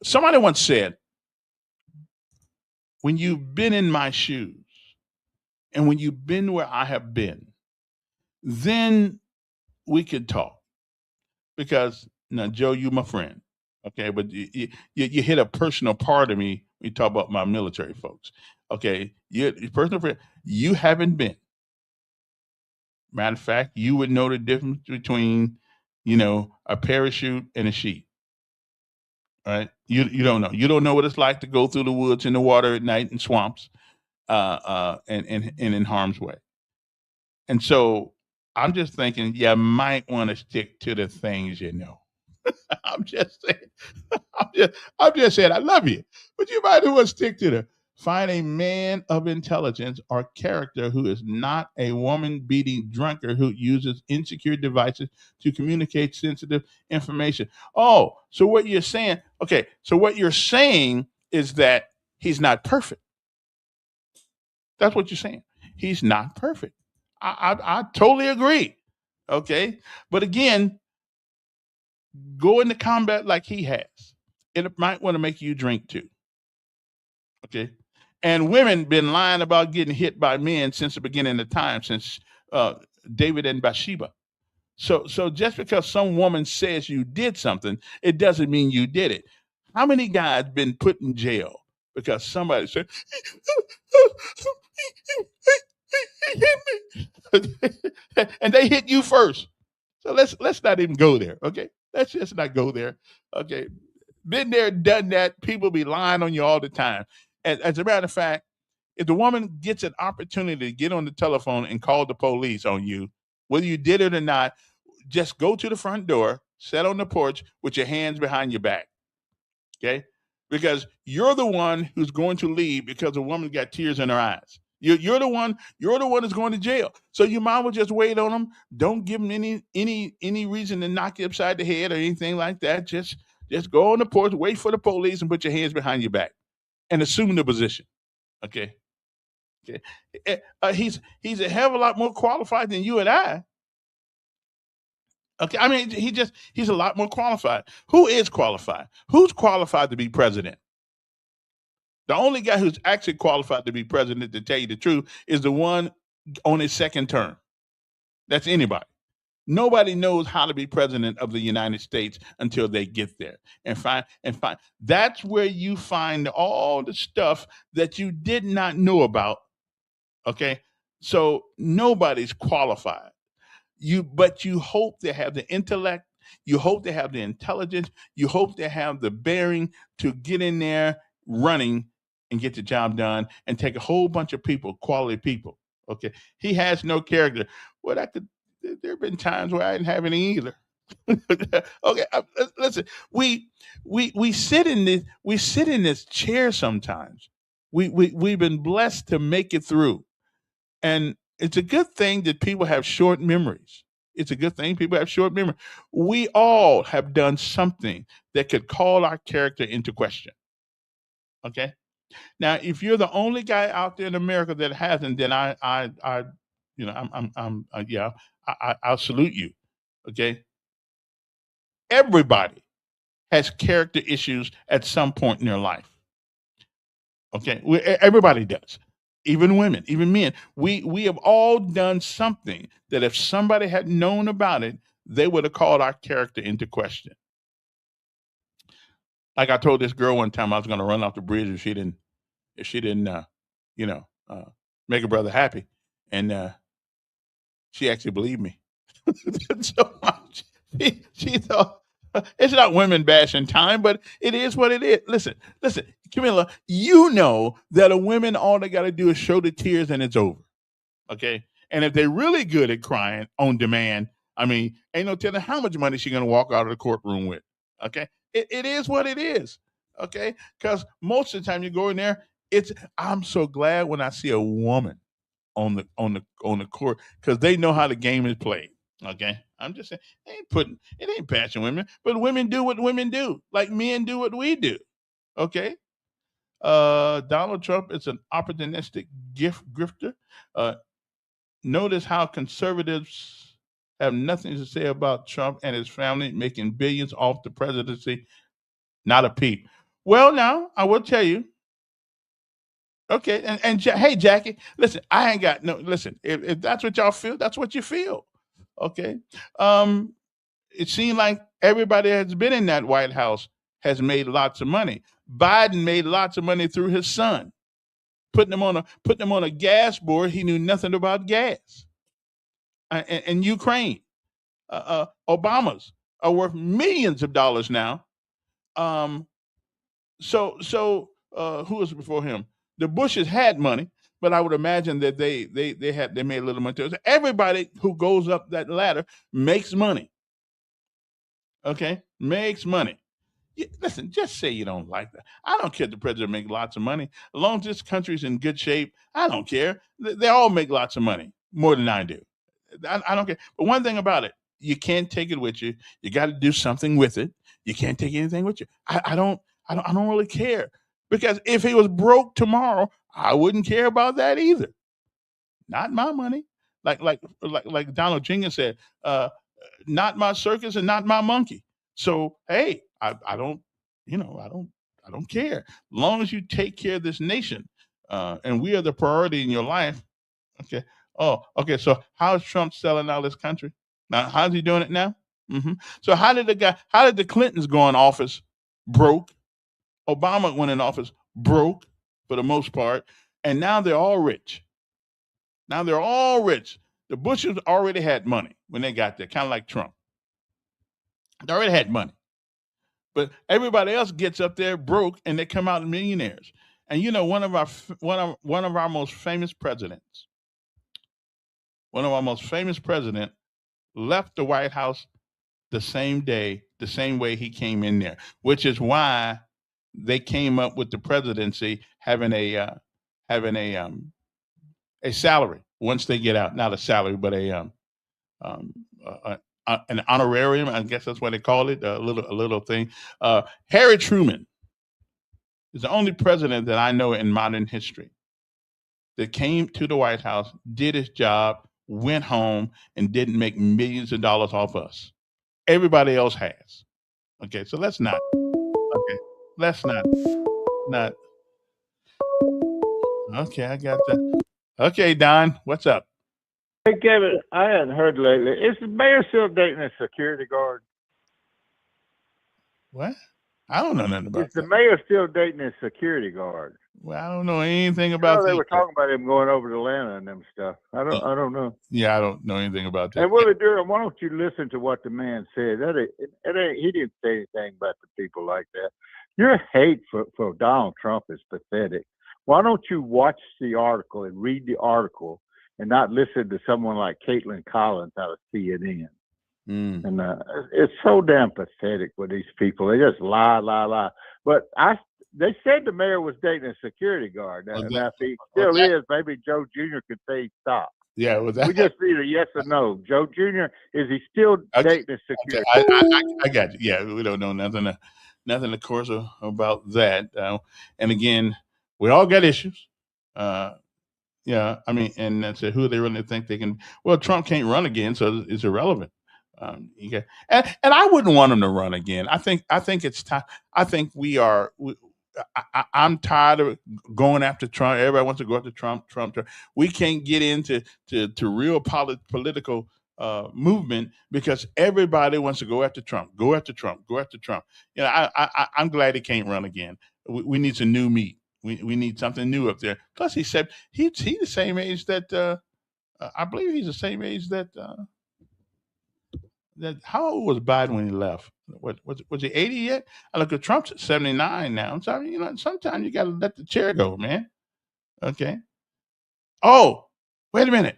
Somebody once said, when you've been in my shoes and when you've been where I have been, then we could talk. Because now, Joe, you my friend, okay, but you hit a personal part of me when you talk about my military folks, okay? You personal friend, you haven't been. Matter of fact, you would know the difference between, a parachute and a sheet. All right, you don't know. You don't know what it's like to go through the woods in the water at night in swamps, and in harm's way. And so I'm just thinking, you might want to stick to the things you know. I'm just saying. I'm just saying. I love you, but you might as well stick to find a man of intelligence or character who is not a woman-beating drunkard who uses insecure devices to communicate sensitive information. Oh, so what you're saying? Okay, so what you're saying is that he's not perfect. That's what you're saying. He's not perfect. I totally agree. Okay, but again, go into combat like he has. It might want to make you drink too. Okay. And women been lying about getting hit by men since the beginning of time, since David and Bathsheba. So just because some woman says you did something, it doesn't mean you did it. How many guys been put in jail because somebody said he hit me, and they hit you first? So let's not even go there. Okay, let's just not go there. Okay, been there, done that. People be lying on you all the time. As a matter of fact, if the woman gets an opportunity to get on the telephone and call the police on you, whether you did it or not, just go to the front door, sit on the porch with your hands behind your back. Okay? Because you're the one who's going to leave because a woman got tears in her eyes. You're the one that's going to jail. So your mom will just wait on them. Don't give them any reason to knock you upside the head or anything like that. Just go on the porch, wait for the police, and put your hands behind your back and assume the position. Okay. He's a hell of a lot more qualified than you and I. Okay, I mean he's a lot more qualified. Who is qualified? Who's qualified to be president? The only guy who's actually qualified to be president, to tell you the truth, is the one on his second term. That's anybody. Nobody knows how to be president of the United States until they get there and find. That's where you find all the stuff that you did not know about. Okay, so nobody's qualified. But you hope they have the intellect. You hope they have the intelligence. You hope they have the bearing to get in there running and get the job done and take a whole bunch of people, quality people. Okay, he has no character. Well, there have been times where I didn't have any either. Okay, listen. We sit in this chair sometimes. We've been blessed to make it through, and it's a good thing that people have short memories. It's a good thing people have short memory. We all have done something that could call our character into question. Okay. Now, if you're the only guy out there in America that hasn't, then I'll salute you. Okay. Everybody has character issues at some point in their life. Okay. Everybody does. Even women, even men. We have all done something that if somebody had known about it, they would have called our character into question. Like I told this girl one time I was going to run off the bridge if she didn't make her brother happy. And she actually believed me. So she thought, it's not women bashing time, but it is what it is. Listen, Camilla, you know that a women, all they got to do is show the tears and it's over. Okay. And if they're really good at crying on demand, I mean, ain't no telling how much money she's going to walk out of the courtroom with. Okay. It is what it is. Okay. Because most of the time you go in there, I'm so glad when I see a woman on the court because they know how the game is played. Okay, I'm just saying it ain't bashing women, but women do what women do, like men do what we do. Okay, Donald Trump is an opportunistic grifter. Notice how conservatives have nothing to say about Trump and his family making billions off the presidency. Not a peep. Well, now I will tell you. Okay, hey, Jackie, listen, I ain't got no. Listen, if that's what y'all feel, that's what you feel. Okay, it seemed like everybody that's been in that White House has made lots of money. Biden made lots of money through his son, putting him on a gas board. He knew nothing about gas. And Ukraine, Obama's are worth millions of dollars now. So who was before him? The Bushes had money, but I would imagine that they made a little money too. Everybody who goes up that ladder makes money. Okay, makes money. Listen, just say you don't like that. I don't care if the president make lots of money. As long as this country's in good shape, I don't care. They all make lots of money, more than I do. I don't care. But one thing about it, you can't take it with you. You got to do something with it. You can't take anything with you. I don't really care. Because if he was broke tomorrow, I wouldn't care about that either. Not my money. Like Donald Jenkins said, not my circus and not my monkey. So hey, I don't care. As long as you take care of this nation, and we are the priority in your life. Okay. Oh, okay. So how is Trump selling out this country? Now, how's he doing it now? So how did the Clintons go in office broke? Obama went in office broke for the most part, and now they're all rich. The Bushes already had money when they got there, kind of like Trump. They already had money, but everybody else gets up there broke, and they come out millionaires. And you know, one of our most famous presidents, left the White House the same way he came in there, which is why they came up with the presidency having a salary once they get out. Not a salary, but an honorarium. I guess that's what they call it. A little thing. Harry Truman is the only president that I know in modern history that came to the White House, did his job, went home, and didn't make millions of dollars off us. Everybody else has. Okay, so let's not. Okay, I got that. Okay, Don, what's up? Hey, Kevin, I hadn't heard lately. Is the mayor still dating a security guard? What? I don't know nothing about Is the mayor still dating a security guard? Well, I don't know anything about that. They were talking about him going over to Atlanta and them stuff. I don't know. Yeah, I don't know anything about that. And Willie Durham, why don't you listen to what the man said? He didn't say anything about the people like that. Your hate for Donald Trump is pathetic. Why don't you watch the article and read the article and not listen to someone like Caitlin Collins out of CNN? And it's so damn pathetic with these people. They just lie. But they said the mayor was dating a security guard. Now, if he still is, maybe Joe Jr. could say stop. Yeah, well, we just need a yes or no. Joe Jr., is he still dating a security guard? I got you. Yeah, we don't know nothing, of course, about that. And again, we all got issues. Yeah, I mean, and that's who they really think they can. Well, Trump can't run again, so it's irrelevant. And I wouldn't want him to run again. I think it's time. I think I'm tired of going after Trump. Everybody wants to go after Trump. We can't get into real political movement because everybody wants to go after Trump. You know, I'm glad he can't run again. We need some new meat. We need something new up there. Plus, he said he's the same age that I believe he's the same age that. How old was Biden when he left? Was he 80 yet? I look at Trump's at 79 now. So you know, sometimes you got to let the chair go, man. Okay. Oh, wait a minute.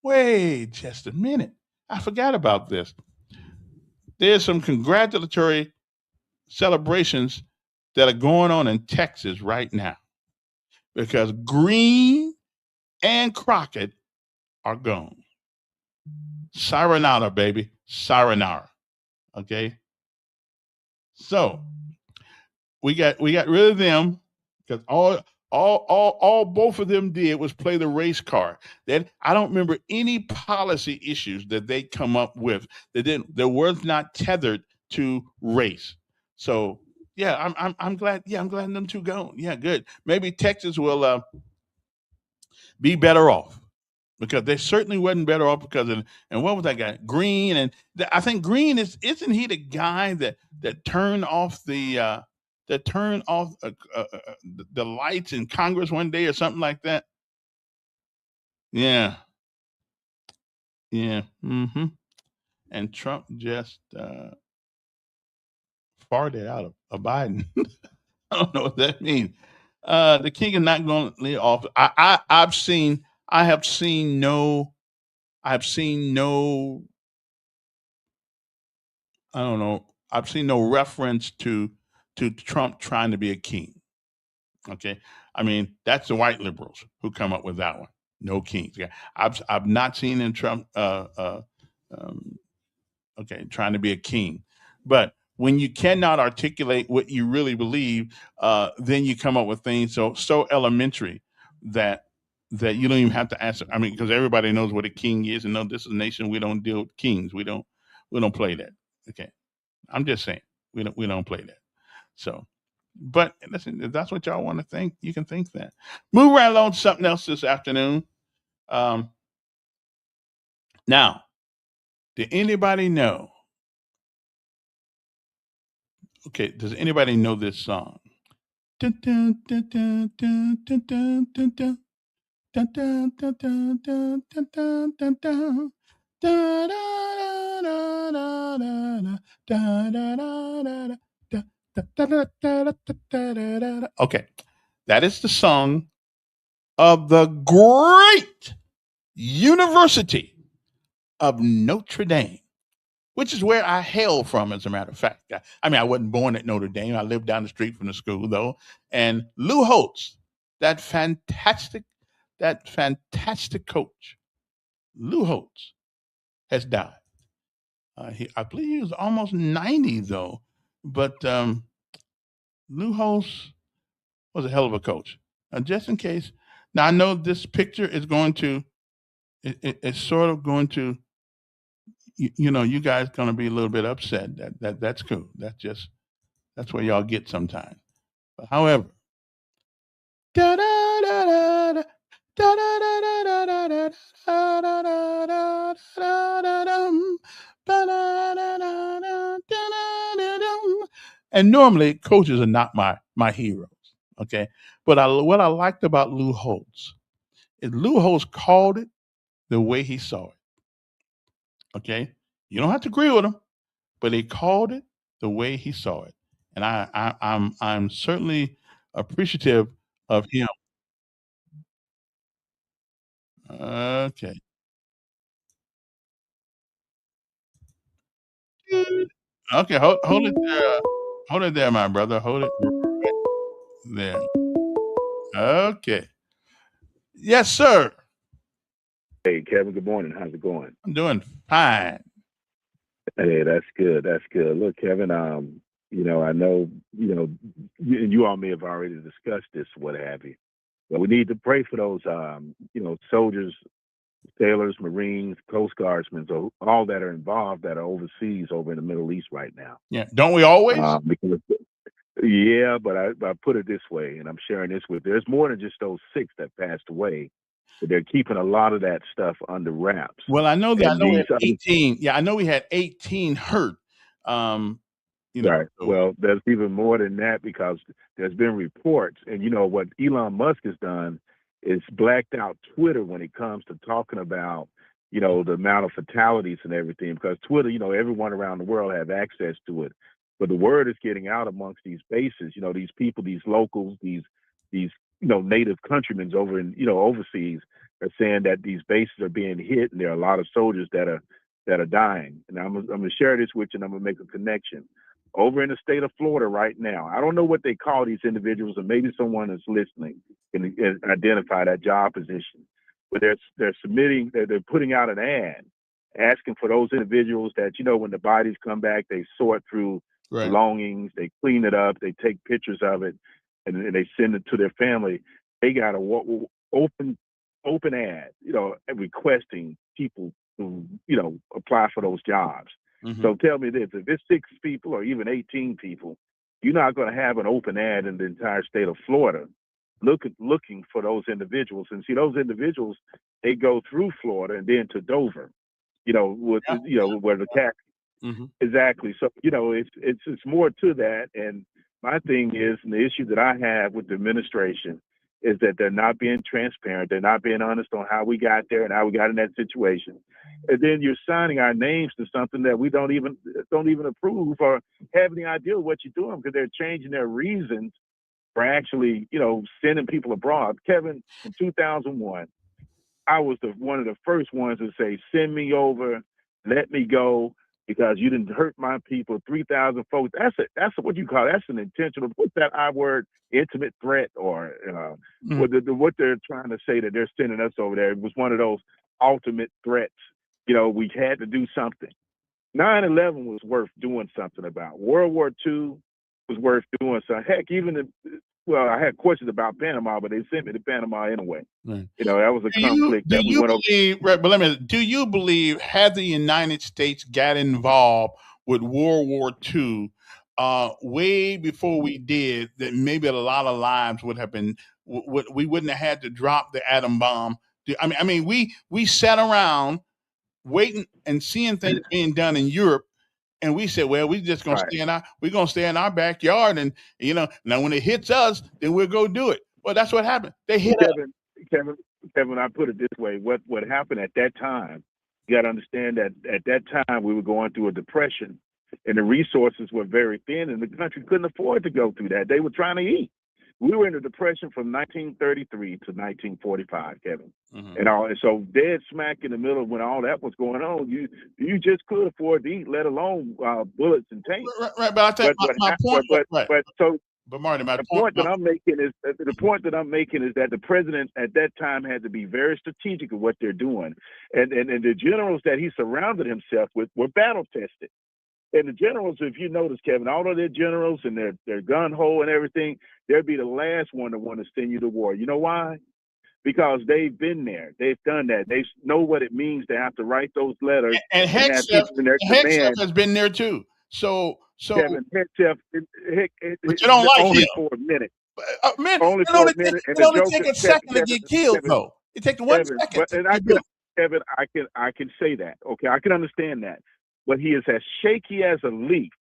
Wait just a minute. I forgot about this. There's some congratulatory celebrations that are going on in Texas right now because Green and Crockett are gone. Sayonara, baby. Sayonara. Okay. So we got rid of them because all both of them did was play the race card. Then I don't remember any policy issues that they come up with that was not tethered to race. So yeah, I'm glad. Yeah, I'm glad them two gone. Yeah, good. Maybe Texas will be better off because they certainly wasn't better off because of, and what was that guy Green, and I think Green isn't he the guy that turned off the the lights in Congress one day or something like that. Yeah, yeah. And Trump just farted out of Biden. I don't know what that means. The king is not going to leave office. I have seen no. I don't know. I've seen no reference to Trump trying to be a king. Okay, I mean that's the white liberals who come up with that one. No kings. Yeah, I've not seen in Trump. Okay, trying to be a king, but when you cannot articulate what you really believe, then you come up with things so elementary that you don't even have to answer. I mean, because everybody knows what a king is, and know this is a nation we don't deal with kings. We don't play that. Okay, I'm just saying we don't play that. So, but listen, if that's what y'all want to think, you can think that. Move right along to something else this afternoon. Now, did anybody know? Okay, does anybody know this song? Dun, dun, dun, dun, dun, dun, dun, dun, dun. Dun, dun, dun, dun, dun, dun, dun, dun, dun. Da, da, da, da, da, da, da, da, da, da, da, da, da, da, da, da, da, da, da. Okay, that is the song of the great University of Notre Dame, which is where I hail from, as a matter of fact. I mean, I wasn't born at Notre Dame. I lived down the street from the school, though. And Lou Holtz, that fantastic coach, Lou Holtz, has died. I believe he was almost 90, though. But Lou Holtz was a hell of a coach. Just in case. Now, I know this picture is going to, it's sort of going to, you guys going to be a little bit upset. That's cool. That's where y'all get sometimes. But however, da da da da da da da da da da da da da da da. And normally coaches are not my heroes. Okay. But what I liked about Lou Holtz is Lou Holtz called it the way he saw it. Okay. You don't have to agree with him, but he called it the way he saw it. And I'm certainly appreciative of him. Okay. Okay, hold it there. Hold it there, my brother. Hold it right there. Okay. Yes, sir. Hey, Kevin, good morning. How's it going? I'm doing fine. Hey, that's good. That's good. Look, Kevin, I know, you all may have already discussed this, what have you, but we need to pray for those, soldiers, sailors, Marines, Coast Guardsmen, so all that are involved that are overseas over in the Middle East right now. Yeah. Don't we always? Yeah, but I put it this way, and I'm sharing this with, there's more than just those 6 that passed away. But they're keeping a lot of that stuff under wraps. Well, I know that. I know we had 18. Yeah, I know we had 18 hurt. Right. So. Well, there's even more than that because there's been reports, and what Elon Musk has done is blacked out Twitter when it comes to talking about, the amount of fatalities and everything. Because Twitter, everyone around the world have access to it, but the word is getting out amongst these bases. These people, these locals, these native countrymen over in overseas are saying that these bases are being hit, and there are a lot of soldiers that are dying. And I'm gonna share this with you, and I'm gonna make a connection. Over in the state of Florida right now, I don't know what they call these individuals, and maybe someone is listening can identify that job position. where they're putting out an ad asking for those individuals that, when the bodies come back, they sort through belongings, they clean it up, they take pictures of it, and they send it to their family. They got a open ad, requesting people to, apply for those jobs. So tell me this, if it's 6 people or even 18 people, you're not going to have an open ad in the entire state of Florida looking for those individuals. And see, those individuals, they go through Florida and then to Dover, where the tax. Exactly. So, it's more to that. And my thing is, and the issue that I have with the administration is that they're not being transparent. They're not being honest on how we got there and how we got in that situation. And then you're signing our names to something that we don't even approve or have any idea what you're doing, because they're changing their reasons for actually, sending people abroad. Kevin, in 2001, I was one of the first ones to say, send me over, let me go, because you didn't hurt my people. 3,000 folks. That's what you call it. That's an intentional. What's that I word? Intimate threat, or what they're trying to say that they're sending us over there. It was one of those ultimate threats. We had to do something. 9/11 was worth doing something about. World War II was worth doing something. Heck, I had questions about Panama, but they sent me to Panama anyway. Right. That was a conflict that we went over. Right, but do you believe, had the United States got involved with World War II way before we did, that maybe a lot of lives would have been, we wouldn't have had to drop the atom bomb? I mean, we sat around waiting and seeing things being done in Europe, and we said, well, we're just going to stay in our backyard, and now when it hits us, then we'll go do it. Well, that's what happened. They hit Kevin, I put it this way: what happened at that time? You got to understand that at that time we were going through a depression, and the resources were very thin, and the country couldn't afford to go through that. They were trying to eat. We were in a depression from 1933 to 1945, Kevin. And so dead smack in the middle of when all that was going on, you just could afford to eat, let alone bullets and tanks. Right, but I think my point. But Marty, the point that I'm making is that the president at that time had to be very strategic of what they're doing, and the generals that he surrounded himself with were battle tested. And the generals, if you notice, Kevin, all of their generals and their gun ho and everything, they'd be the last one to want to send you to war. You know why? Because they've been there. They've done that. They know what it means to have to write those letters. And Hegseth has been there too. So Kevin, Hegseth, but you don't like only him. For a minute. Only for a minute. It only take a second to get killed, though. It takes 1 second. Kevin, I can say that. Okay, I can understand that. But he is as shaky as a leaf,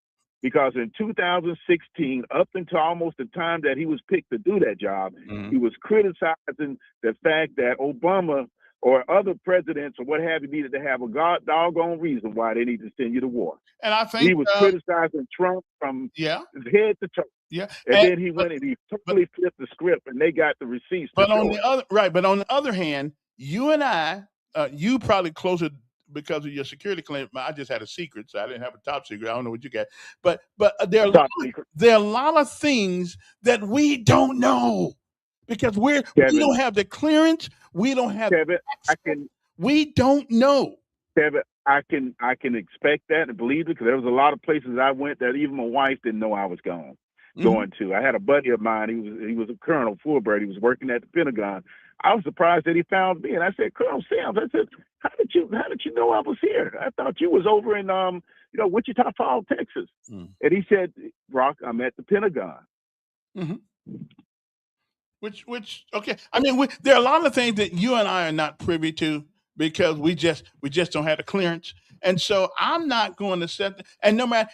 because in 2016, up until almost the time that he was picked to do that job, he was criticizing the fact that Obama or other presidents or what have you needed to have a doggone reason why they need to send you to war. And I think he was criticizing Trump from his head to toe. Yeah, and then he went and he totally flipped the script, and they got the receipts. But on the other hand, you and I, you probably closer because of your security clearance. I just had a secret, so I didn't have a top secret. I don't know what you got, but there are a lot of things that we don't know because we don't have the clearance. We don't have. Kevin, we don't know. Kevin, I can expect that and believe it, because there was a lot of places I went that even my wife didn't know I was going to. I had a buddy of mine. He was a Colonel Fulbright. He was working at the Pentagon. I was surprised that he found me, and I said, Colonel Sams, I said, how did you know I was here? I thought you was over in Wichita Falls, Texas. And he said, Brock, I'm at the Pentagon. Which okay. I mean, there are a lot of things that you and I are not privy to because we just don't have the clearance. And so I'm not going to set. And no matter,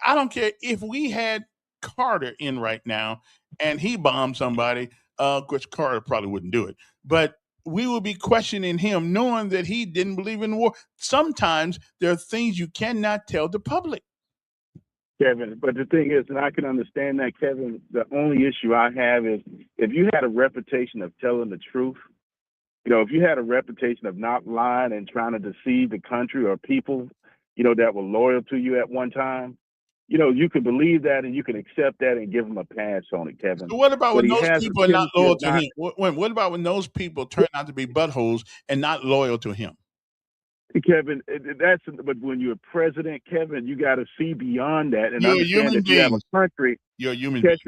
I don't care if we had Carter in right now and he bombed somebody. Which Carter probably wouldn't do it, but we will be questioning him, knowing that he didn't believe in war. Sometimes there are things you cannot tell the public. Kevin, but the thing is, and I can understand that, Kevin, the only issue I have is if you had a reputation of telling the truth, if you had a reputation of not lying and trying to deceive the country or people, that were loyal to you at one time, you can believe that and you can accept that and give him a pass on it, Kevin. So what about But when he those has a people are not tendency loyal of to not. him? What about when those people turn out to be buttholes and not loyal to him? Kevin, but when you're president, Kevin, you got to see beyond that and You're a understand human that you have being. a country. You're a human being.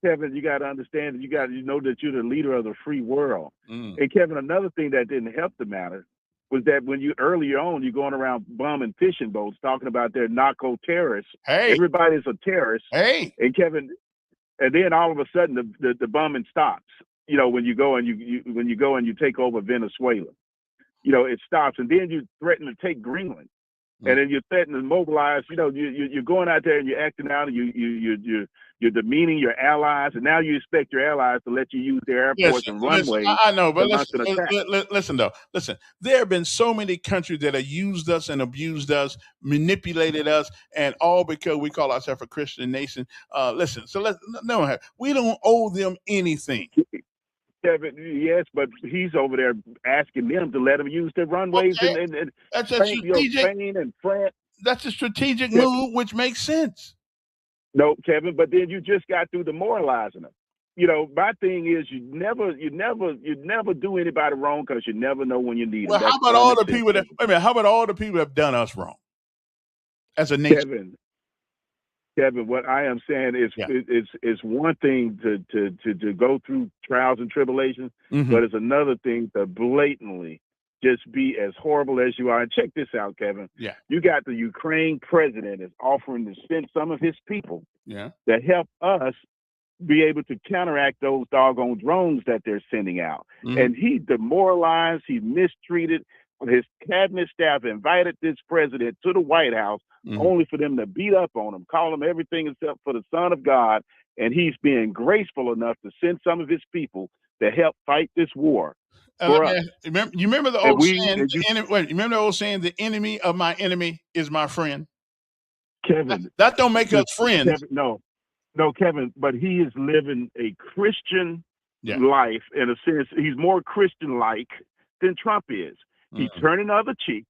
Kevin, you got to understand that you know that you're the leader of the free world. Mm. And Kevin, another thing that didn't help the matter was that when you earlier on, you're going around bombing fishing boats, talking about their narco terrorists. Hey, everybody's a terrorist. Hey, and Kevin, and then all of a sudden the bombing stops. When you go and you take over Venezuela. It stops, and then you threaten to take Greenland, and then you threaten to mobilize. You're going out there and you're acting out, and you're demeaning your allies, and now you expect your allies to let you use their airports and runways. I know, but listen though. Listen, there have been so many countries that have used us and abused us, manipulated us, and all because we call ourselves a Christian nation. We don't owe them anything. Kevin, yes, but he's over there asking them to let him use their runways and that's a strategic, Spain and France. That's a strategic move, which makes sense. No, Kevin, but then you just got through demoralizing them. My thing is you never do anybody wrong because you never know when you need them. How about all the people that have done us wrong as a nation? Kevin, what I am saying is it's one thing to go through trials and tribulations, but it's another thing to blatantly just be as horrible as you are. And check this out, Kevin. Yeah. You got the Ukraine president is offering to send some of his people that help us be able to counteract those doggone drones that they're sending out. And he demoralized, he mistreated. His cabinet staff invited this president to the White House only for them to beat up on him, call him everything except for the Son of God. And he's being graceful enough to send some of his people to help fight this war. You remember the old saying? Remember the old saying, "The enemy of my enemy is my friend." Kevin, that don't make us friends. Kevin, no, Kevin. But he is living a Christian life in a sense. He's more Christian-like than Trump is. He's turning the other cheek.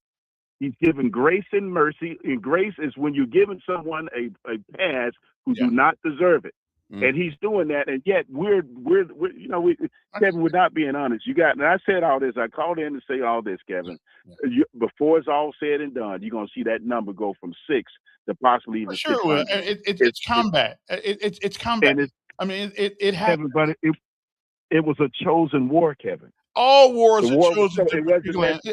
He's giving grace and mercy. And grace is when you're giving someone a pass who do not deserve it. And he's doing that. And yet Kevin, we're not being honest. And I said all this. I called in to say all this, Kevin. Before it's all said and done, you're going to see that number go from 6 to possibly even 600. It's combat. It's combat. It happened. Kevin, but it was a chosen war, Kevin. All wars are chosen.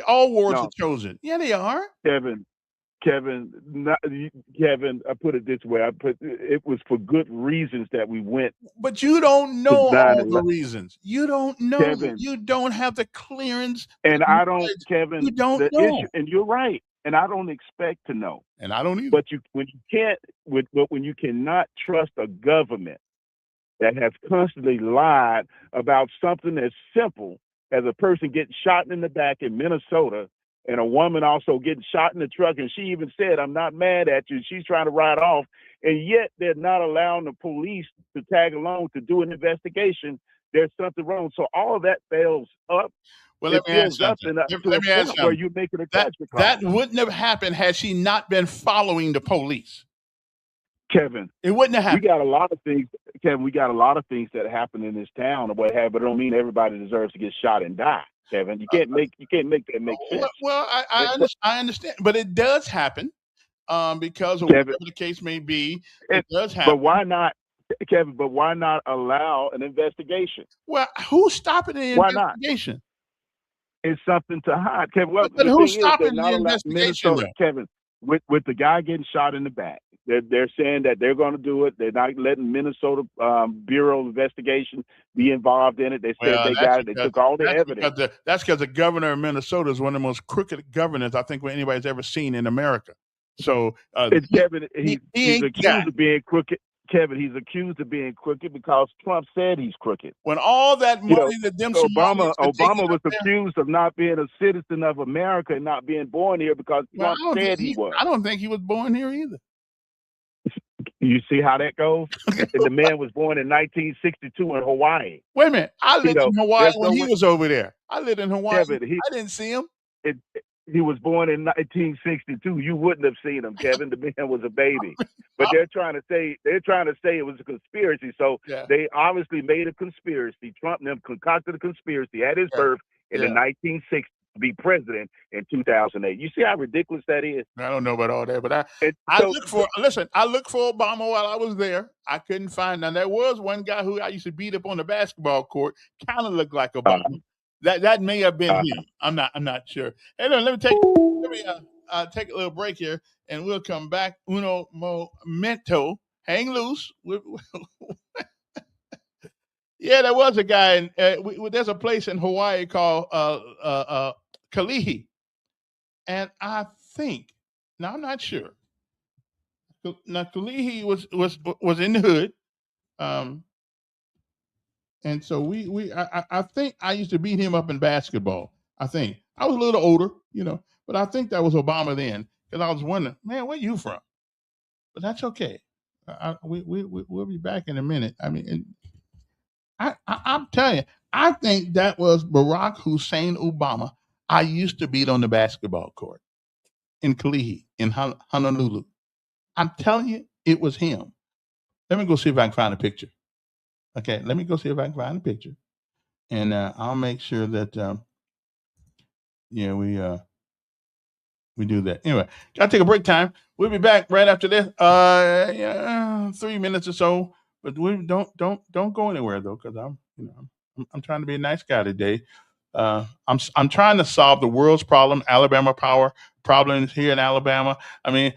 All wars are chosen. Yeah, they are. Kevin, I put it this way. It was for good reasons that we went. But you don't know all the reasons. You don't know. Kevin, you don't have the clearance. And I don't, Kevin. You don't know. And you're right. And I don't expect to know. And I don't either. But when you cannot trust a government that has constantly lied about something as simple as a person getting shot in the back in Minnesota, and a woman also getting shot in the truck, and she even said, "I'm not mad at you." She's trying to ride off, and yet they're not allowing the police to tag along to do an investigation. There's something wrong. So all of that fails up. Well, let me ask something. Where you're making a judgment call. That wouldn't have happened had she not been following the police. Kevin, it wouldn't have happened. We got a lot of things, Kevin. We got a lot of things that happen in this town or what have, but it don't mean everybody deserves to get shot and die. Kevin, you can't make that make sense. Well, I understand, but it does happen because of whatever the case may be. It does happen. But why not, Kevin? But why not allow an investigation? Well, who's stopping the investigation? It's something to hide, Kevin. Well, but who's stopping the investigation, Kevin? With the guy getting shot in the back. They're saying that they're going to do it. They're not letting Minnesota Bureau of Investigation be involved in it. They said they got it. They took all the evidence. That's because the governor of Minnesota is one of the most crooked governors I think anybody's ever seen in America. So Kevin, he's accused of being crooked. Kevin, he's accused of being crooked because Trump said he's crooked. When all that money that them Obama was accused of not being a citizen of America and not being born here because Trump said he was. I don't think he was born here either. You see how that goes? And the man was born in 1962 in Hawaii. Wait a minute. I lived in Hawaii when he was over there. I lived in Hawaii. Kevin, I didn't see him. He was born in 1962. You wouldn't have seen him, Kevin. The man was a baby. But they're trying to say it was a conspiracy. So they obviously made a conspiracy. Trump and them concocted a conspiracy at his birth in the 1960s to be president in 2008. You see how ridiculous that is? I don't know about all that, but I looked for Obama while I was there. I couldn't find none. There was one guy who I used to beat up on the basketball court, kind of looked like Obama. That may have been him. I'm not sure. Hey, let me take a little break here, and we'll come back. Uno momento. Hang loose. Yeah, there was a guy. There's a place in Hawaii called Kalihi, and I think now I'm not sure. Now Kalihi was in the hood. And so I think I used to beat him up in basketball. I think I was a little older, but I think that was Obama then, because I was wondering, man, where you from? But that's okay. We'll be back in a minute. I mean, I'm telling you, I think that was Barack Hussein Obama. I used to beat on the basketball court in Kalihi, in Honolulu. I'm telling you, it was him. Let me go see if I can find a picture. Okay, let me go see if I can find a picture, and I'll make sure that we do that. Anyway, gotta take a break time. We'll be back right after this. 3 minutes or so, but we don't go anywhere though, because I'm trying to be a nice guy today. I'm trying to solve the world's problem, Alabama power problems here in Alabama. I mean,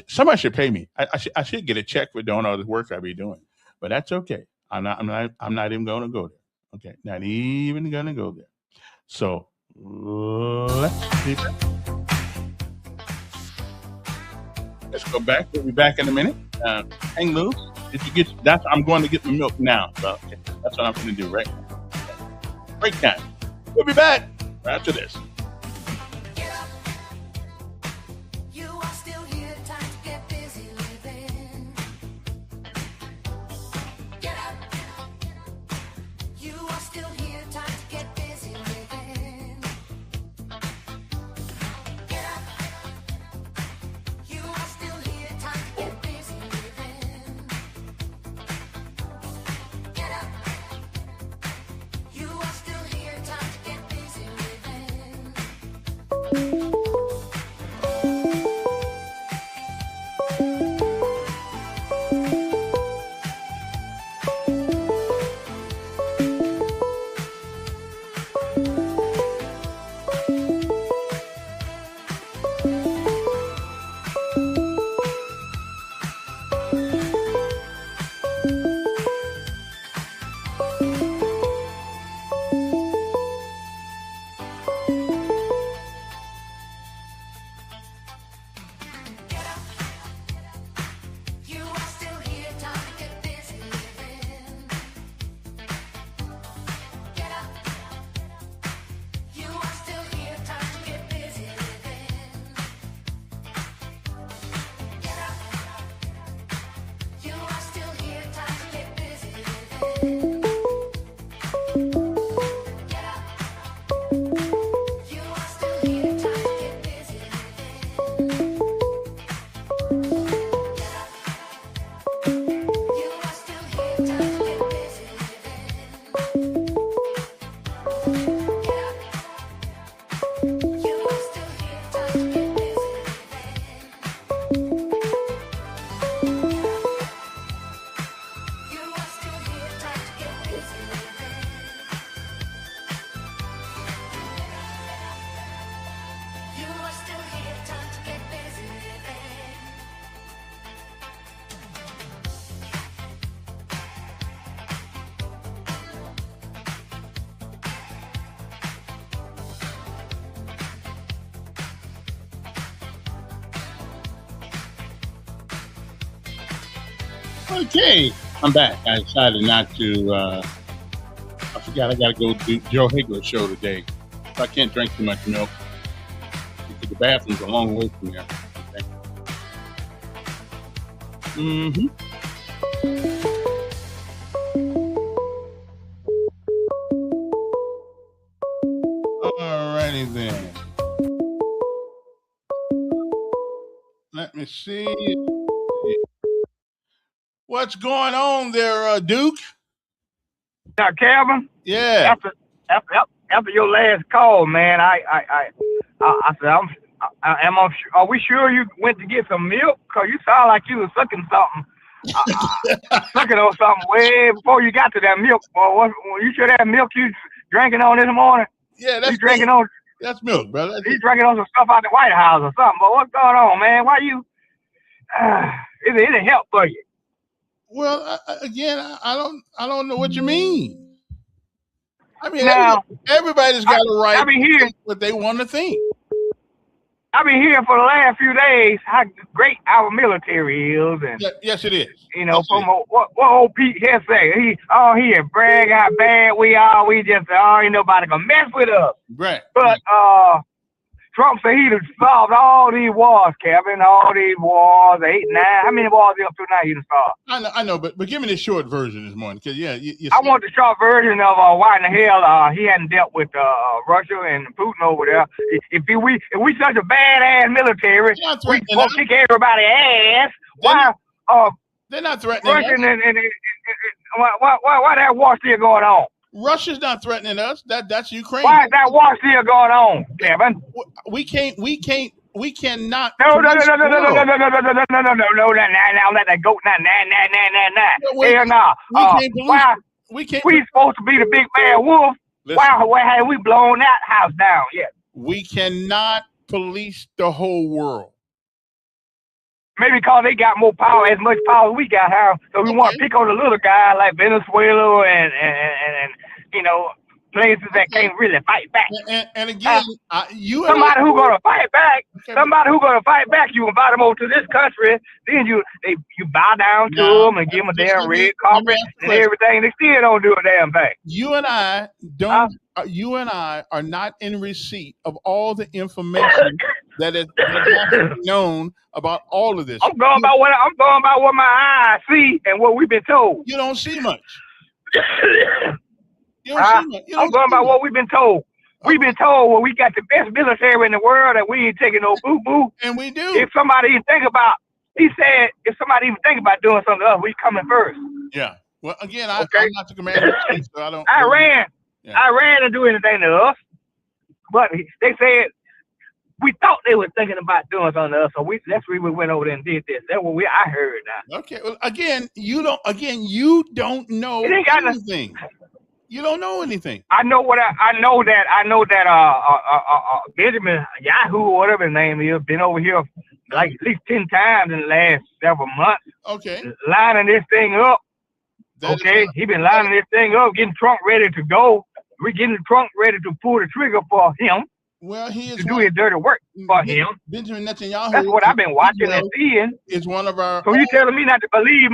somebody should pay me. I should get a check for doing all the work I be doing. But that's okay. I'm not even going to go there. Okay, not even going to go there. So let's go back. We'll be back in a minute. Hang loose. I'm going to get the milk now. So okay, that's what I'm going to do right now. Okay. Break time. We'll be back right after this. Okay, I'm back. I decided not to. I forgot I got to go do Joe Higler's show today, so I can't drink too much milk because the bathroom's a long way from here. Okay. Alrighty then. me see. What's going on there, Duke? Now, Calvin. Yeah. After your last call, man, I said, are we sure you went to get some milk? Cause you sound like you was sucking something, sucking on something way before you got to that milk. Well, you sure that milk you drinking on this morning? Yeah, that's you drinking milk. on. That's milk, brother. You drinking on some stuff out the White House or something? But what's going on, man? Why you? Is it any help for you? Well, again, I don't know what you mean. I mean, now, everybody's got a right to think what they want to think. I've been hearing for the last few days how great our military is, and yes, it is. You know, from what old Pete Hess say, he brag how bad we are. We just ain't nobody gonna mess with us. Right. But Trump said he'd solved all these wars, Kevin. All these wars, 8, 9. How many wars up to now you done solved? I know, but give me the short version this morning, because I want the short version of why in the hell he hadn't dealt with Russia and Putin over there. If we such a badass military, we supposed to kick everybody's ass. Why? They're not threatening Russia and why that war still going on? Russia's not threatening us. That's Ukraine. Why is that war still going on, Kevin? We cannot. No. Now let that go. Hell no. We supposed to be the big bad wolf. Why have we blown that house down yet? We cannot police the whole world. Maybe because they got more power, as much power as we got, so we want to pick on the little guy like Venezuela and places that can't really fight back. And again, somebody who's gonna fight back. Somebody who's gonna fight back. You invite them over to this country, then you bow down to them and give them a damn red carpet and everything. They still don't do a damn thing. You and I don't. You and I are not in receipt of all the information that is known about all of this. I'm going by what my eyes see and what we've been told. You don't see much. I'm going by what we've been told. We've been told we got the best military in the world and we ain't taking no boo-boo. And we do. If somebody even think about doing something to us, we coming first. Yeah. Well, again, I'm not the commander-in-chief, so I don't. Iran didn't do anything to us, but they said we thought they were thinking about doing something to us, so that's why we went over there and did this. That's what I heard now. Okay. Well, again, you don't know anything. You don't know anything. I know that Benjamin Yahoo or whatever his name is been over here like at least 10 times in the last several months. Okay. Lining this thing up. He been lining this thing up, getting Trump ready to go. We're getting Trump ready to pull the trigger for him. Well, he is to do his dirty work for him. Benjamin Netanyahu. That's what I've been watching and seeing. Is one of our. So you telling me not to believe?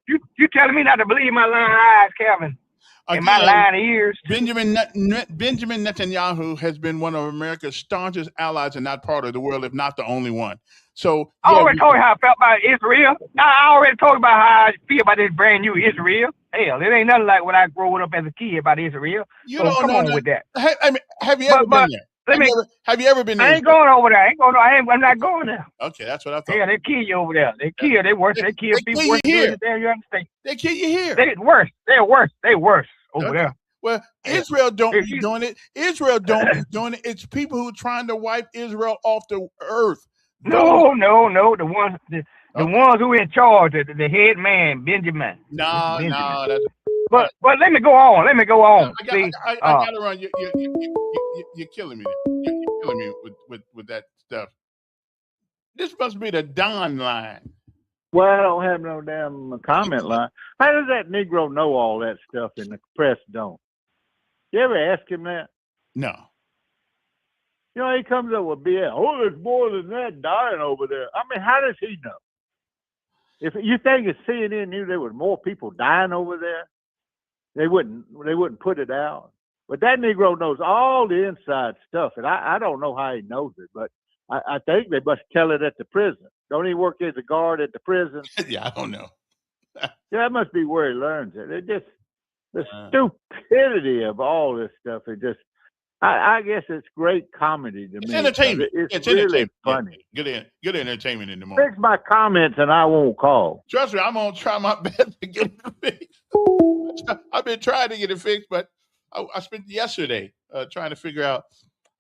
You telling me not to believe my lying eyes, Kevin? And my lying ears. Benjamin Netanyahu has been one of America's staunchest allies in that part of the world, if not the only one. So I already told you how I felt about Israel. I already told you about how I feel about this brand new Israel. Hell, it ain't nothing like when I grew up as a kid about Israel. You so don't come know on that. with that. Have you ever been there? Have you ever been there? I ain't going over there. I'm not going there. Okay, that's what I thought. Yeah, they kill you over there. They kill. They worse. They kill people worse than you understand. They kill you here. They're worse. They're worse over there. Well, Israel don't be doing it. Israel don't be doing it. It's people who are trying to wipe Israel off the earth. No. The ones who in charge, the head man, Benjamin. No. But let me go on. I gotta run. You're killing me. You're killing me with that stuff. This must be the Don line. Well, I don't have no damn comment line. How does that Negro know all that stuff and the press don't? You ever ask him that? No. You know, he comes up with BS. Oh, there's more than that dying over there. I mean, how does he know? If you think if CNN knew there were more people dying over there, they wouldn't put it out. But that Negro knows all the inside stuff, and I don't know how he knows it, but I think they must tell it at the prison. Don't he work as a guard at the prison? Yeah, I don't know. Yeah, that must be where he learns it. It just the stupidity of all this stuff. I guess it's great comedy to It's me. entertainment. It's really entertainment. Funny. Good entertainment in the morning. Fix my comments and I won't call. Trust me, I'm gonna try my best to get it fixed. I've been trying to get it fixed, but I spent yesterday trying to figure out.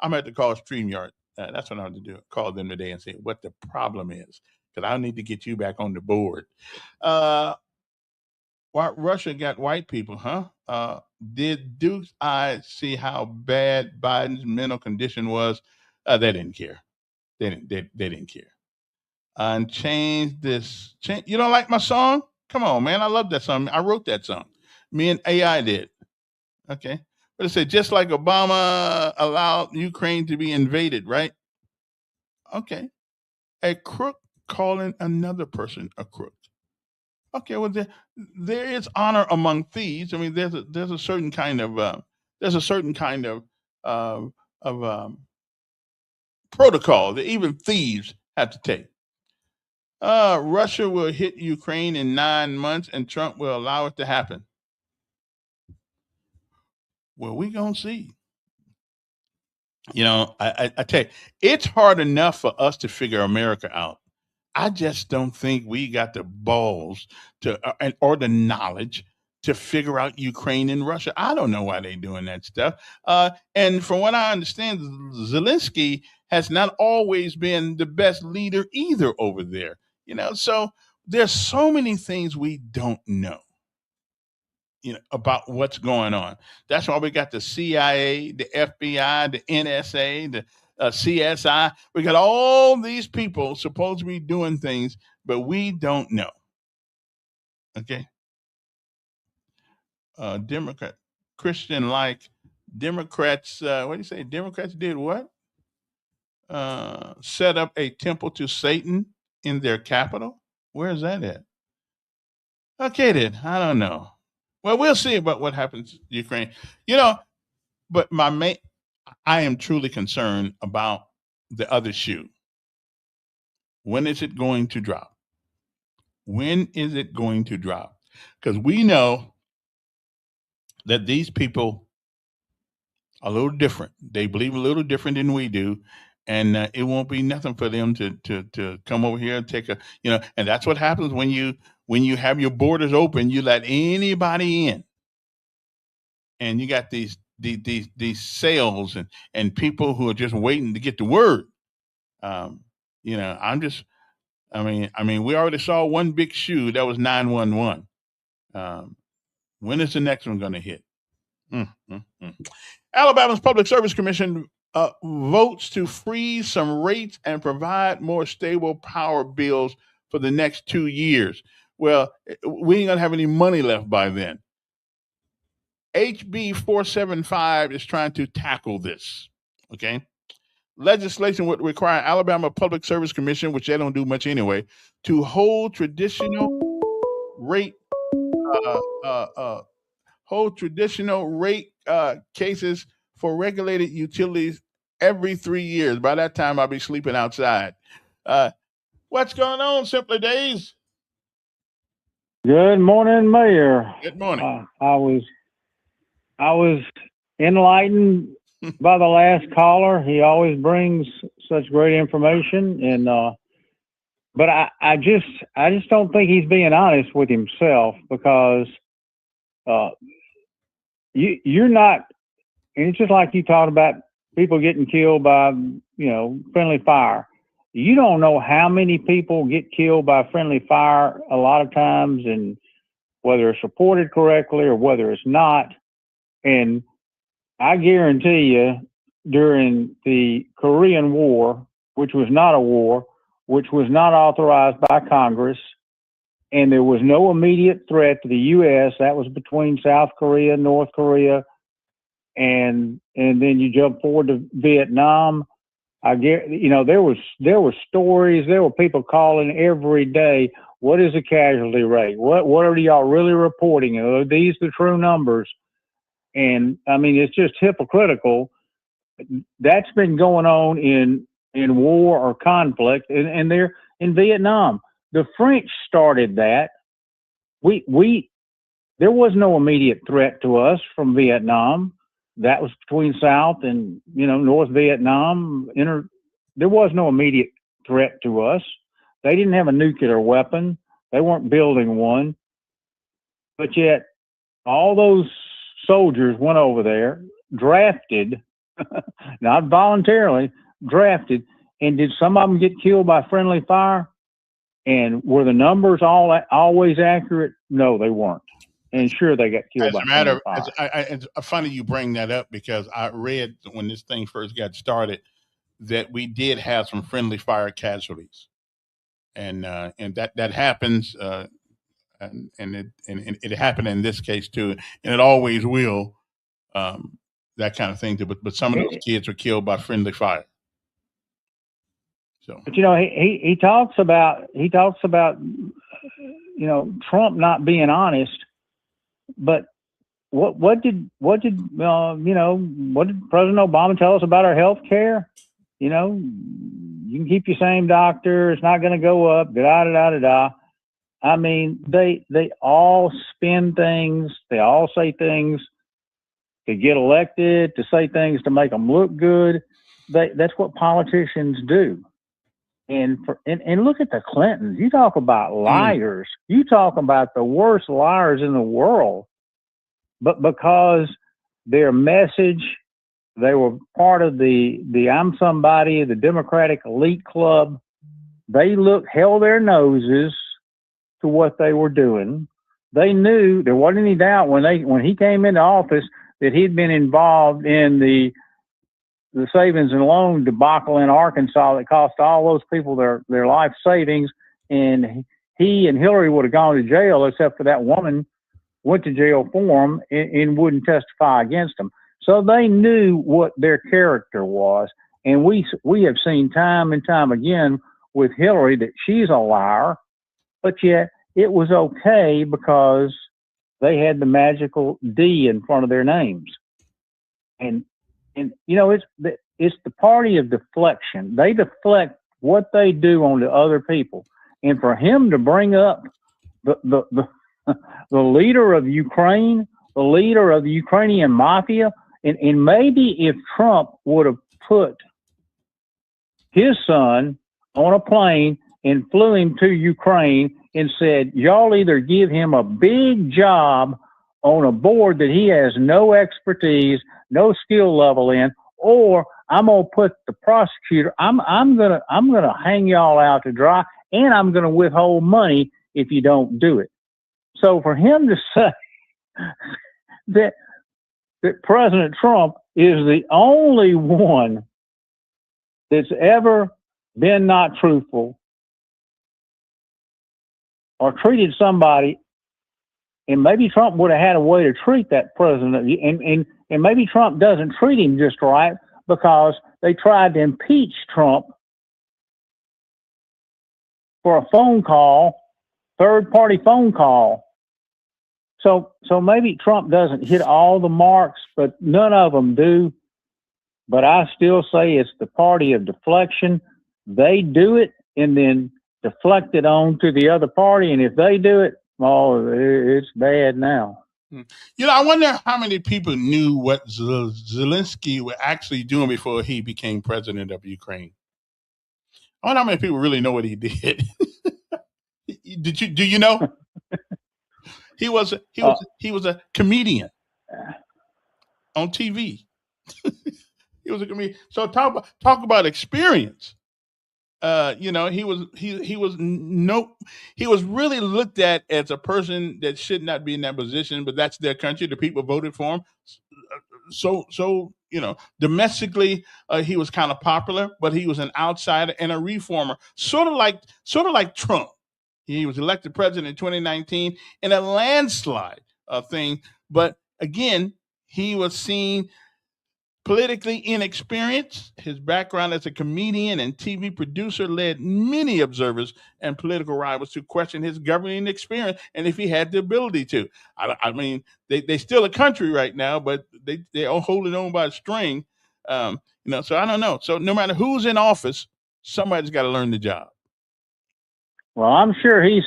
I'm going to have to call StreamYard. That's what I have to do. Call them today and say what the problem is, because I need to get you back on the board. Why Russia got white people, huh? Did Duke's eyes see how bad Biden's mental condition was? They didn't care. They didn't care. And change this. You don't like my song? Come on, man. I love that song. I wrote that song. Me and AI did. Okay. But it said, just like Obama allowed Ukraine to be invaded, right? Okay. A crook calling another person a crook. Okay, well, there is honor among thieves. I mean, there's a certain kind of protocol that even thieves have to take. Russia will hit Ukraine in 9 months, and Trump will allow it to happen. Well, we gonna see. You know, I tell you, it's hard enough for us to figure America out. I just don't think we got the balls to or the knowledge to figure out Ukraine and Russia. I don't know why they're doing that stuff. And from what I understand, Zelensky has not always been the best leader either over there. You know, so there's so many things we don't know, you know, about what's going on. That's why we got the CIA, the FBI, the NSA, the CSI. We got all these people supposed to be doing things, but we don't know. Okay. Democrat, Christian like Democrats, what do you say? Democrats did what? Set up a temple to Satan in their capital. Where is that at? Okay, then. I don't know. Well, we'll see about what happens to Ukraine. You know, but I am truly concerned about the other shoe. When is it going to drop? When is it going to drop? Because we know that these people are a little different. They believe a little different than we do. And it won't be nothing for them to come over here and take a, you know, and that's what happens when you have your borders open, you let anybody in. And you got these sales and people who are just waiting to get the word. You know, I mean, we already saw one big shoe that was 911. When is the next one going to hit? Alabama's Public Service Commission votes to freeze some rates and provide more stable power bills for the next 2 years. Well, we ain't going to have any money left by then. HB 475 is trying to tackle this. Okay. Legislation would require Alabama Public Service Commission, which they don't do much anyway, to hold traditional rate cases for regulated utilities every 3 years. By that time, I'll be sleeping outside. What's going on, Simply Days? Good morning, Mayor. Good morning. I was enlightened by the last caller. He always brings such great information, and but I just don't think he's being honest with himself, because you're not. And it's just like you talked about people getting killed by, you know, friendly fire. You don't know how many people get killed by friendly fire a lot of times, and whether it's reported correctly or whether it's not. And I guarantee you, during the Korean War, which was not a war, which was not authorized by Congress, and there was no immediate threat to the U.S., that was between South Korea, North Korea, and then you jump forward to Vietnam. I get, you know, there were stories, there were people calling every day. What is the casualty rate? What are y'all really reporting? Are these the true numbers? And I mean, it's just hypocritical. That's been going on in war or conflict, and they're in Vietnam. The French started that. There was no immediate threat to us from Vietnam. that was between South and, North Vietnam. There was no immediate threat to us. They didn't have a nuclear weapon. They weren't building one. But yet, all those soldiers went over there, drafted, not voluntarily, drafted. And did some of them get killed by friendly fire? And were the numbers always accurate? No, they weren't. And sure, they got killed by friendly fire. It's funny you bring that up, because I read when this thing first got started that we did have some friendly fire casualties, and that happens, and it happened in this case too, and it always will, that kind of thing too. But some of those kids were killed by friendly fire. So, but he talks about Trump not being honest, but what did President Obama tell us about our health care? You can keep your same doctor, it's not going to go up. Da da da da da. I mean, they all spin things, they all say things to get elected, to say things to make them look good. That's what politicians do. And look at the Clintons. You talk about liars. You talk about the worst liars in the world. But because their message, they were part of the I'm somebody, the Democratic elite club, they held their noses to what they were doing. They knew, there wasn't any doubt when he came into office that he'd been involved in the savings and loan debacle in Arkansas that cost all those people their life savings. And he and Hillary would have gone to jail, except for that woman went to jail for him and wouldn't testify against him. So they knew what their character was. And we have seen time and time again with Hillary that she's a liar, but yet it was okay because they had the magical D in front of their names. And it's the party of deflection. They deflect what they do onto other people. And for him to bring up the leader of Ukraine, the leader of the Ukrainian mafia, and maybe if Trump would have put his son on a plane and flew him to Ukraine and said, y'all either give him a big job on a board that he has no expertise, no skill level in, or I'm gonna put the prosecutor. I'm gonna hang y'all out to dry, and I'm gonna withhold money if you don't do it. So for him to say that President Trump is the only one that's ever been not truthful or treated somebody, and maybe Trump would have had a way to treat that president, and maybe Trump doesn't treat him just right because they tried to impeach Trump for a phone call, third-party phone call. So maybe Trump doesn't hit all the marks, but none of them do. But I still say it's the party of deflection. They do it and then deflect it on to the other party. And if they do it, it's bad now. I wonder how many people knew what Zelensky was actually doing before he became president of Ukraine. I wonder how many people really know what he did. Do you know? He was a comedian on TV. He was a comedian. So talk about experience. He was really looked at as a person that should not be in that position, but that's their country. The people voted for him. So domestically, he was kind of popular, but he was an outsider and a reformer, sort of like Trump. He was elected president in 2019 in a landslide thing, but again, he was seen politically inexperienced. His background as a comedian and TV producer led many observers and political rivals to question his governing experience and if he had the ability to. I mean, they still a country right now, but they are holding on by a string. So I don't know. So no matter who's in office, somebody's got to learn the job. Well, I'm sure he's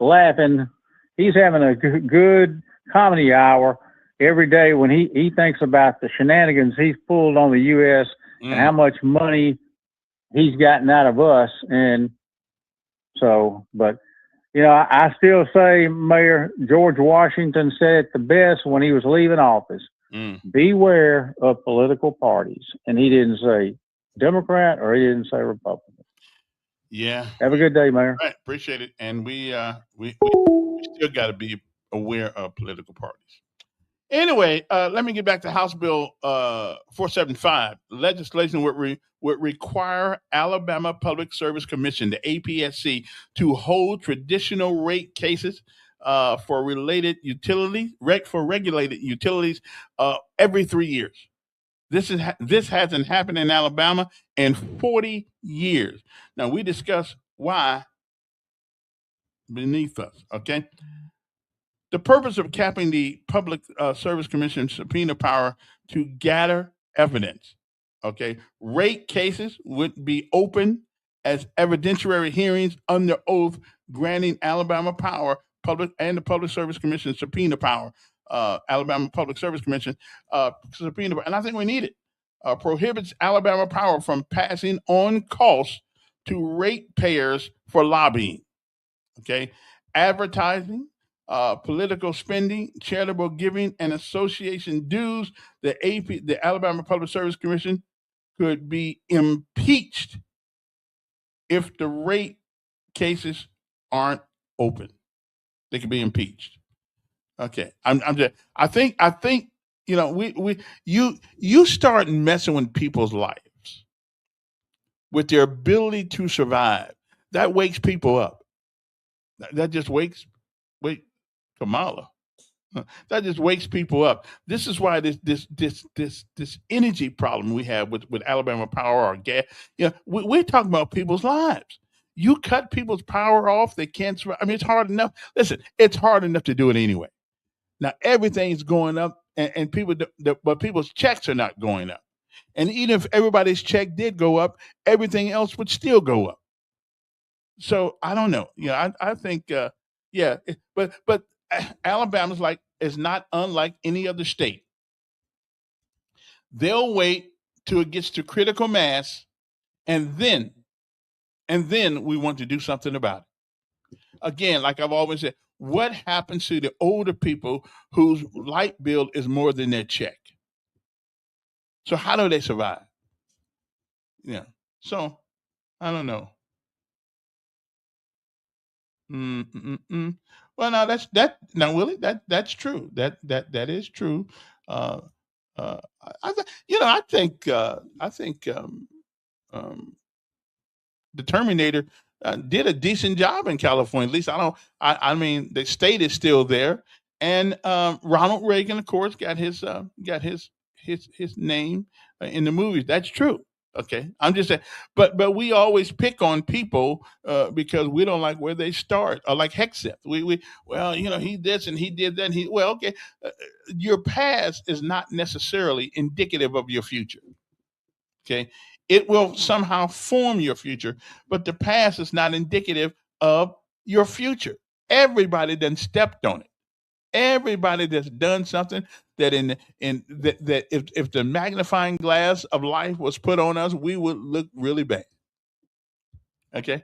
laughing. He's having a good comedy hour every day when he thinks about the shenanigans he's pulled on the U.S. and how much money he's gotten out of us. And so, but, you know, I still say Mayor George Washington said it the best when he was leaving office. Beware of political parties. And he didn't say Democrat or he didn't say Republican. Yeah. Have a good day, Mayor. All right. Appreciate it. And we still got to be aware of political parties. Anyway, let me get back to House Bill 475. Legislation would require Alabama Public Service Commission, the APSC, to hold traditional rate cases for regulated utilities every 3 years. This hasn't happened in Alabama in 40 years. Now, we discuss why beneath us, okay? The purpose of capping the Public Service Commission subpoena power to gather evidence, okay? Rate cases would be open as evidentiary hearings under oath, granting Alabama Power the Public Service Commission subpoena power, Alabama Public Service Commission subpoena, and I think we need it. Prohibits Alabama Power from passing on costs to ratepayers for lobbying, okay? Advertising, political spending, charitable giving, and association dues. The Alabama Public Service Commission could be impeached if the rate cases aren't open. They could be impeached. Okay, I think you know you start messing with people's lives, with their ability to survive. That wakes people up. That just wakes Kamala. That just wakes people up. This is why this energy problem we have with Alabama Power or gas. You know, we're talking about people's lives. You cut people's power off, they can't survive. I mean, it's hard enough. Listen, it's hard enough to do it anyway. Now everything's going up, and but people's checks are not going up. And even if everybody's check did go up, everything else would still go up. So I don't know. Yeah, I think but Alabama's is not unlike any other state. They'll wait till it gets to critical mass, and then we want to do something about it. Again, like I've always said, what happens to the older people whose light bill is more than their check? So how do they survive? Yeah. So I don't know. Well, now Willie, that's true. That is true. I think the Terminator did a decent job in California. At least I mean, the state is still there, and Ronald Reagan, of course, got his name in the movies. That's true. Okay, I'm just saying, but we always pick on people because we don't like where they start, or like Hexeth. He this and he did that. Okay, your past is not necessarily indicative of your future. Okay, it will somehow form your future, but the past is not indicative of your future. Everybody done stepped on it. Everybody that's done something that if the magnifying glass of life was put on us, we would look really bad. Okay,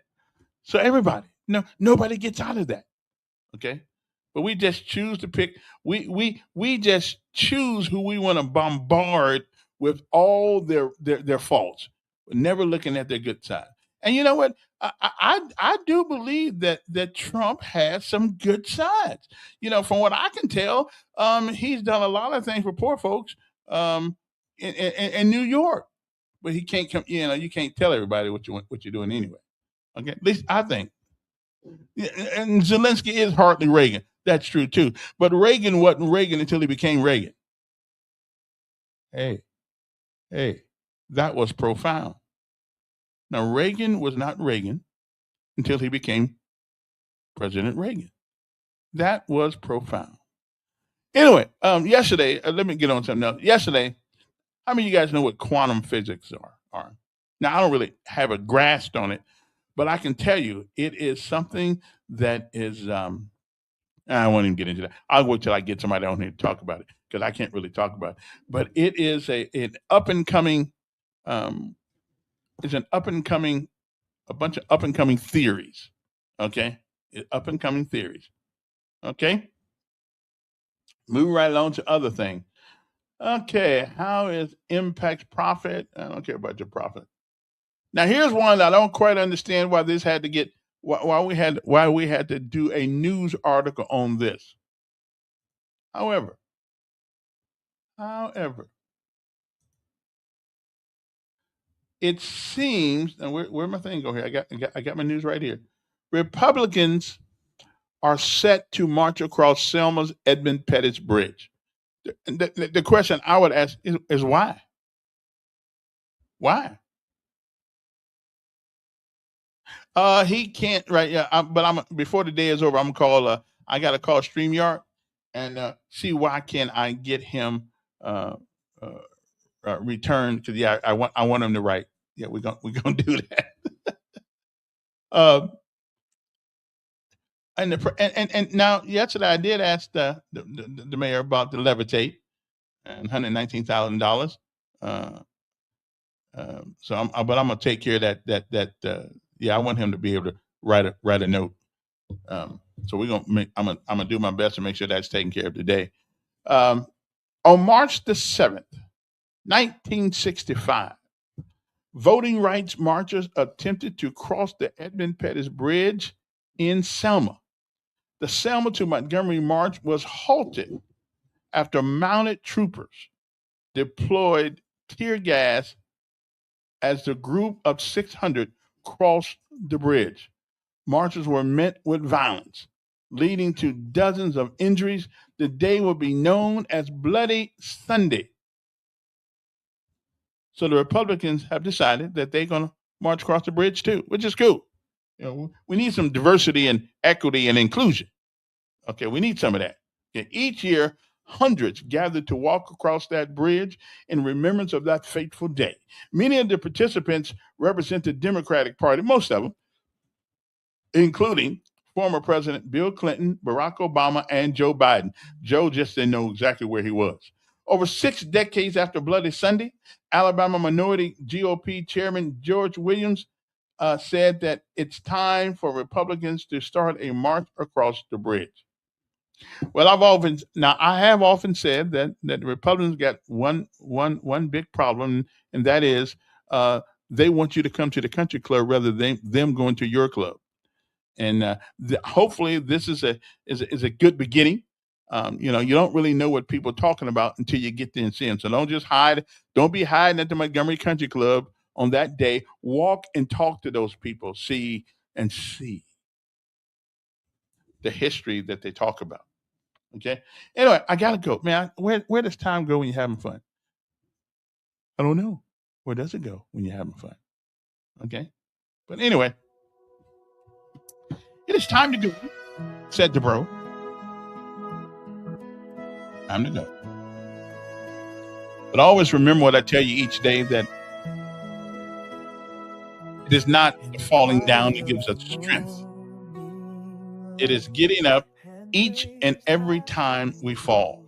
so everybody, nobody gets out of that. Okay, but we just choose to pick. We just choose who we want to bombard with all their faults, never looking at their good side. And you know what? I do believe that Trump has some good sides. From what I can tell, he's done a lot of things for poor folks in New York, but he can't come. You can't tell everybody what you're doing anyway. Okay, at least I think. And Zelensky is hardly Reagan. That's true too. But Reagan wasn't Reagan until he became Reagan. Hey, that was profound. Now, Reagan was not Reagan until he became President Reagan. That was profound. Anyway, yesterday, let me get on something else. Yesterday, how many of you guys know what quantum physics are? Now, I don't really have a grasp on it, but I can tell you it is something that is, I won't even get into that. I'll wait till I get somebody on here to talk about it. because I can't really talk about it. But it is an up and coming, it's an up and coming, a bunch of up and coming theories. Okay, up and coming theories. Okay, moving right along to other things. Okay, how is impacts profit? I don't care about your profit. Now here's one that I don't quite understand why this had to get why we had to do a news article on this. However, it seems, and where my thing go here? I got my news right here. Republicans are set to march across Selma's Edmund Pettus Bridge. The question I would ask is why? Why? He can't, right? Yeah, but before the day is over, I'm gonna call. I got to call StreamYard and see why can I get him returned, because yeah, I want him to write. Yeah, we're gonna do that. And now yesterday I did ask the mayor about the levitate and $119,000. So I'm gonna take care of that. Yeah, I want him to be able to write a note. So I'm gonna do my best to make sure that's taken care of today. On March the 7th, 1965, voting rights marchers attempted to cross the Edmund Pettus Bridge in Selma. The Selma to Montgomery march was halted after mounted troopers deployed tear gas as the group of 600 crossed the bridge. Marchers were met with violence, leading to dozens of injuries. The day will be known as Bloody Sunday. So the Republicans have decided that they're going to march across the bridge too, which is cool. We need some diversity and equity and inclusion. Okay, we need some of that. Okay, each year, hundreds gather to walk across that bridge in remembrance of that fateful day. Many of the participants represent the Democratic Party, most of them, including former President Bill Clinton, Barack Obama, and Joe Biden. Joe just didn't know exactly where he was. Over 6 decades after Bloody Sunday, Alabama Minority GOP Chairman George Williams said that it's time for Republicans to start a march across the bridge. Well, I have often said that the Republicans got one big problem, and that is they want you to come to the country club rather than them going to your club. And hopefully this is a good beginning. You don't really know what people are talking about until you get there and see them. So don't just hide. Don't be hiding at the Montgomery Country Club on that day. Walk and talk to those people. See the history that they talk about. Okay. Anyway, I gotta go, man. Where does time go when you're having fun? I don't know. Where does it go when you're having fun? Okay. But anyway, it is time to go, said the bro. Time to go. But always remember what I tell you each day, that it is not the falling down that gives us strength. It is getting up each and every time we fall.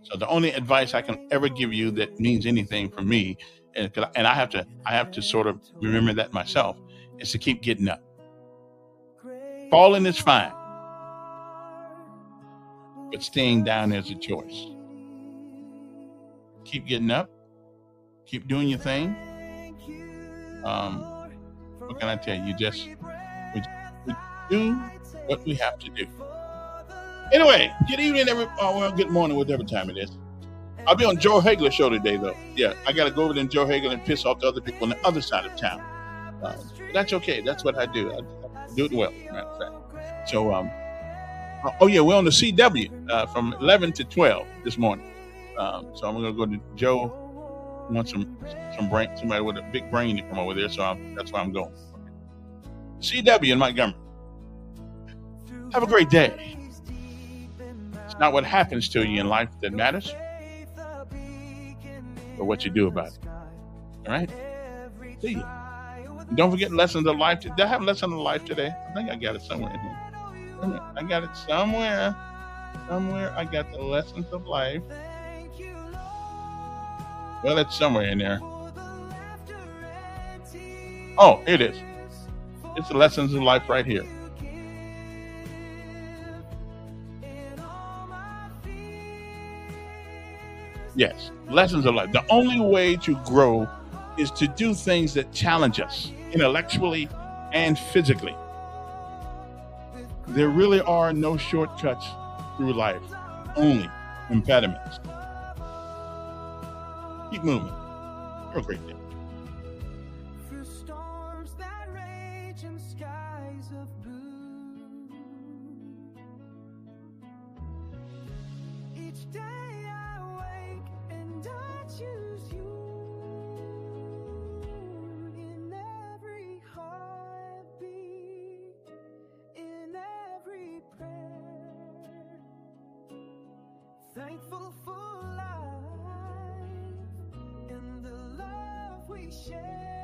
So the only advice I can ever give you that means anything for me, and I have to sort of remember that myself, is to keep getting up. Falling is fine, but staying down is a choice. Keep getting up, keep doing your thing. What can I tell you? We do what we have to do. Anyway, good evening, good morning, whatever time it is. I'll be on Joe Hagler's show today, though. Yeah, I got to go over to Joe Hagler and piss off the other people on the other side of town. That's okay. That's what I do. I do it well, matter of fact. So, we're on the CW from 11 to 12 this morning. So I'm going to go to Joe. Want some brain, somebody with a big brain to come over there. So that's where I'm going. CW in Montgomery. Have a great day. It's not what happens to you in life that matters, but what you do about it. All right? See you. And don't forget lessons of life. Did I have lessons of life today? I think I got it somewhere in here. I got it somewhere. I got the lessons of life. Well, it's somewhere in there. Oh, it is. It's the lessons of life right here. Yes, lessons of life. The only way to grow is to do things that challenge us intellectually and physically. There really are no shortcuts through life, only impediments. Keep moving. Have a great day. Through storms that rage and skies of blue, each day I wake and I choose you. In every heartbeat, in every prayer, thankful for life and the love we share.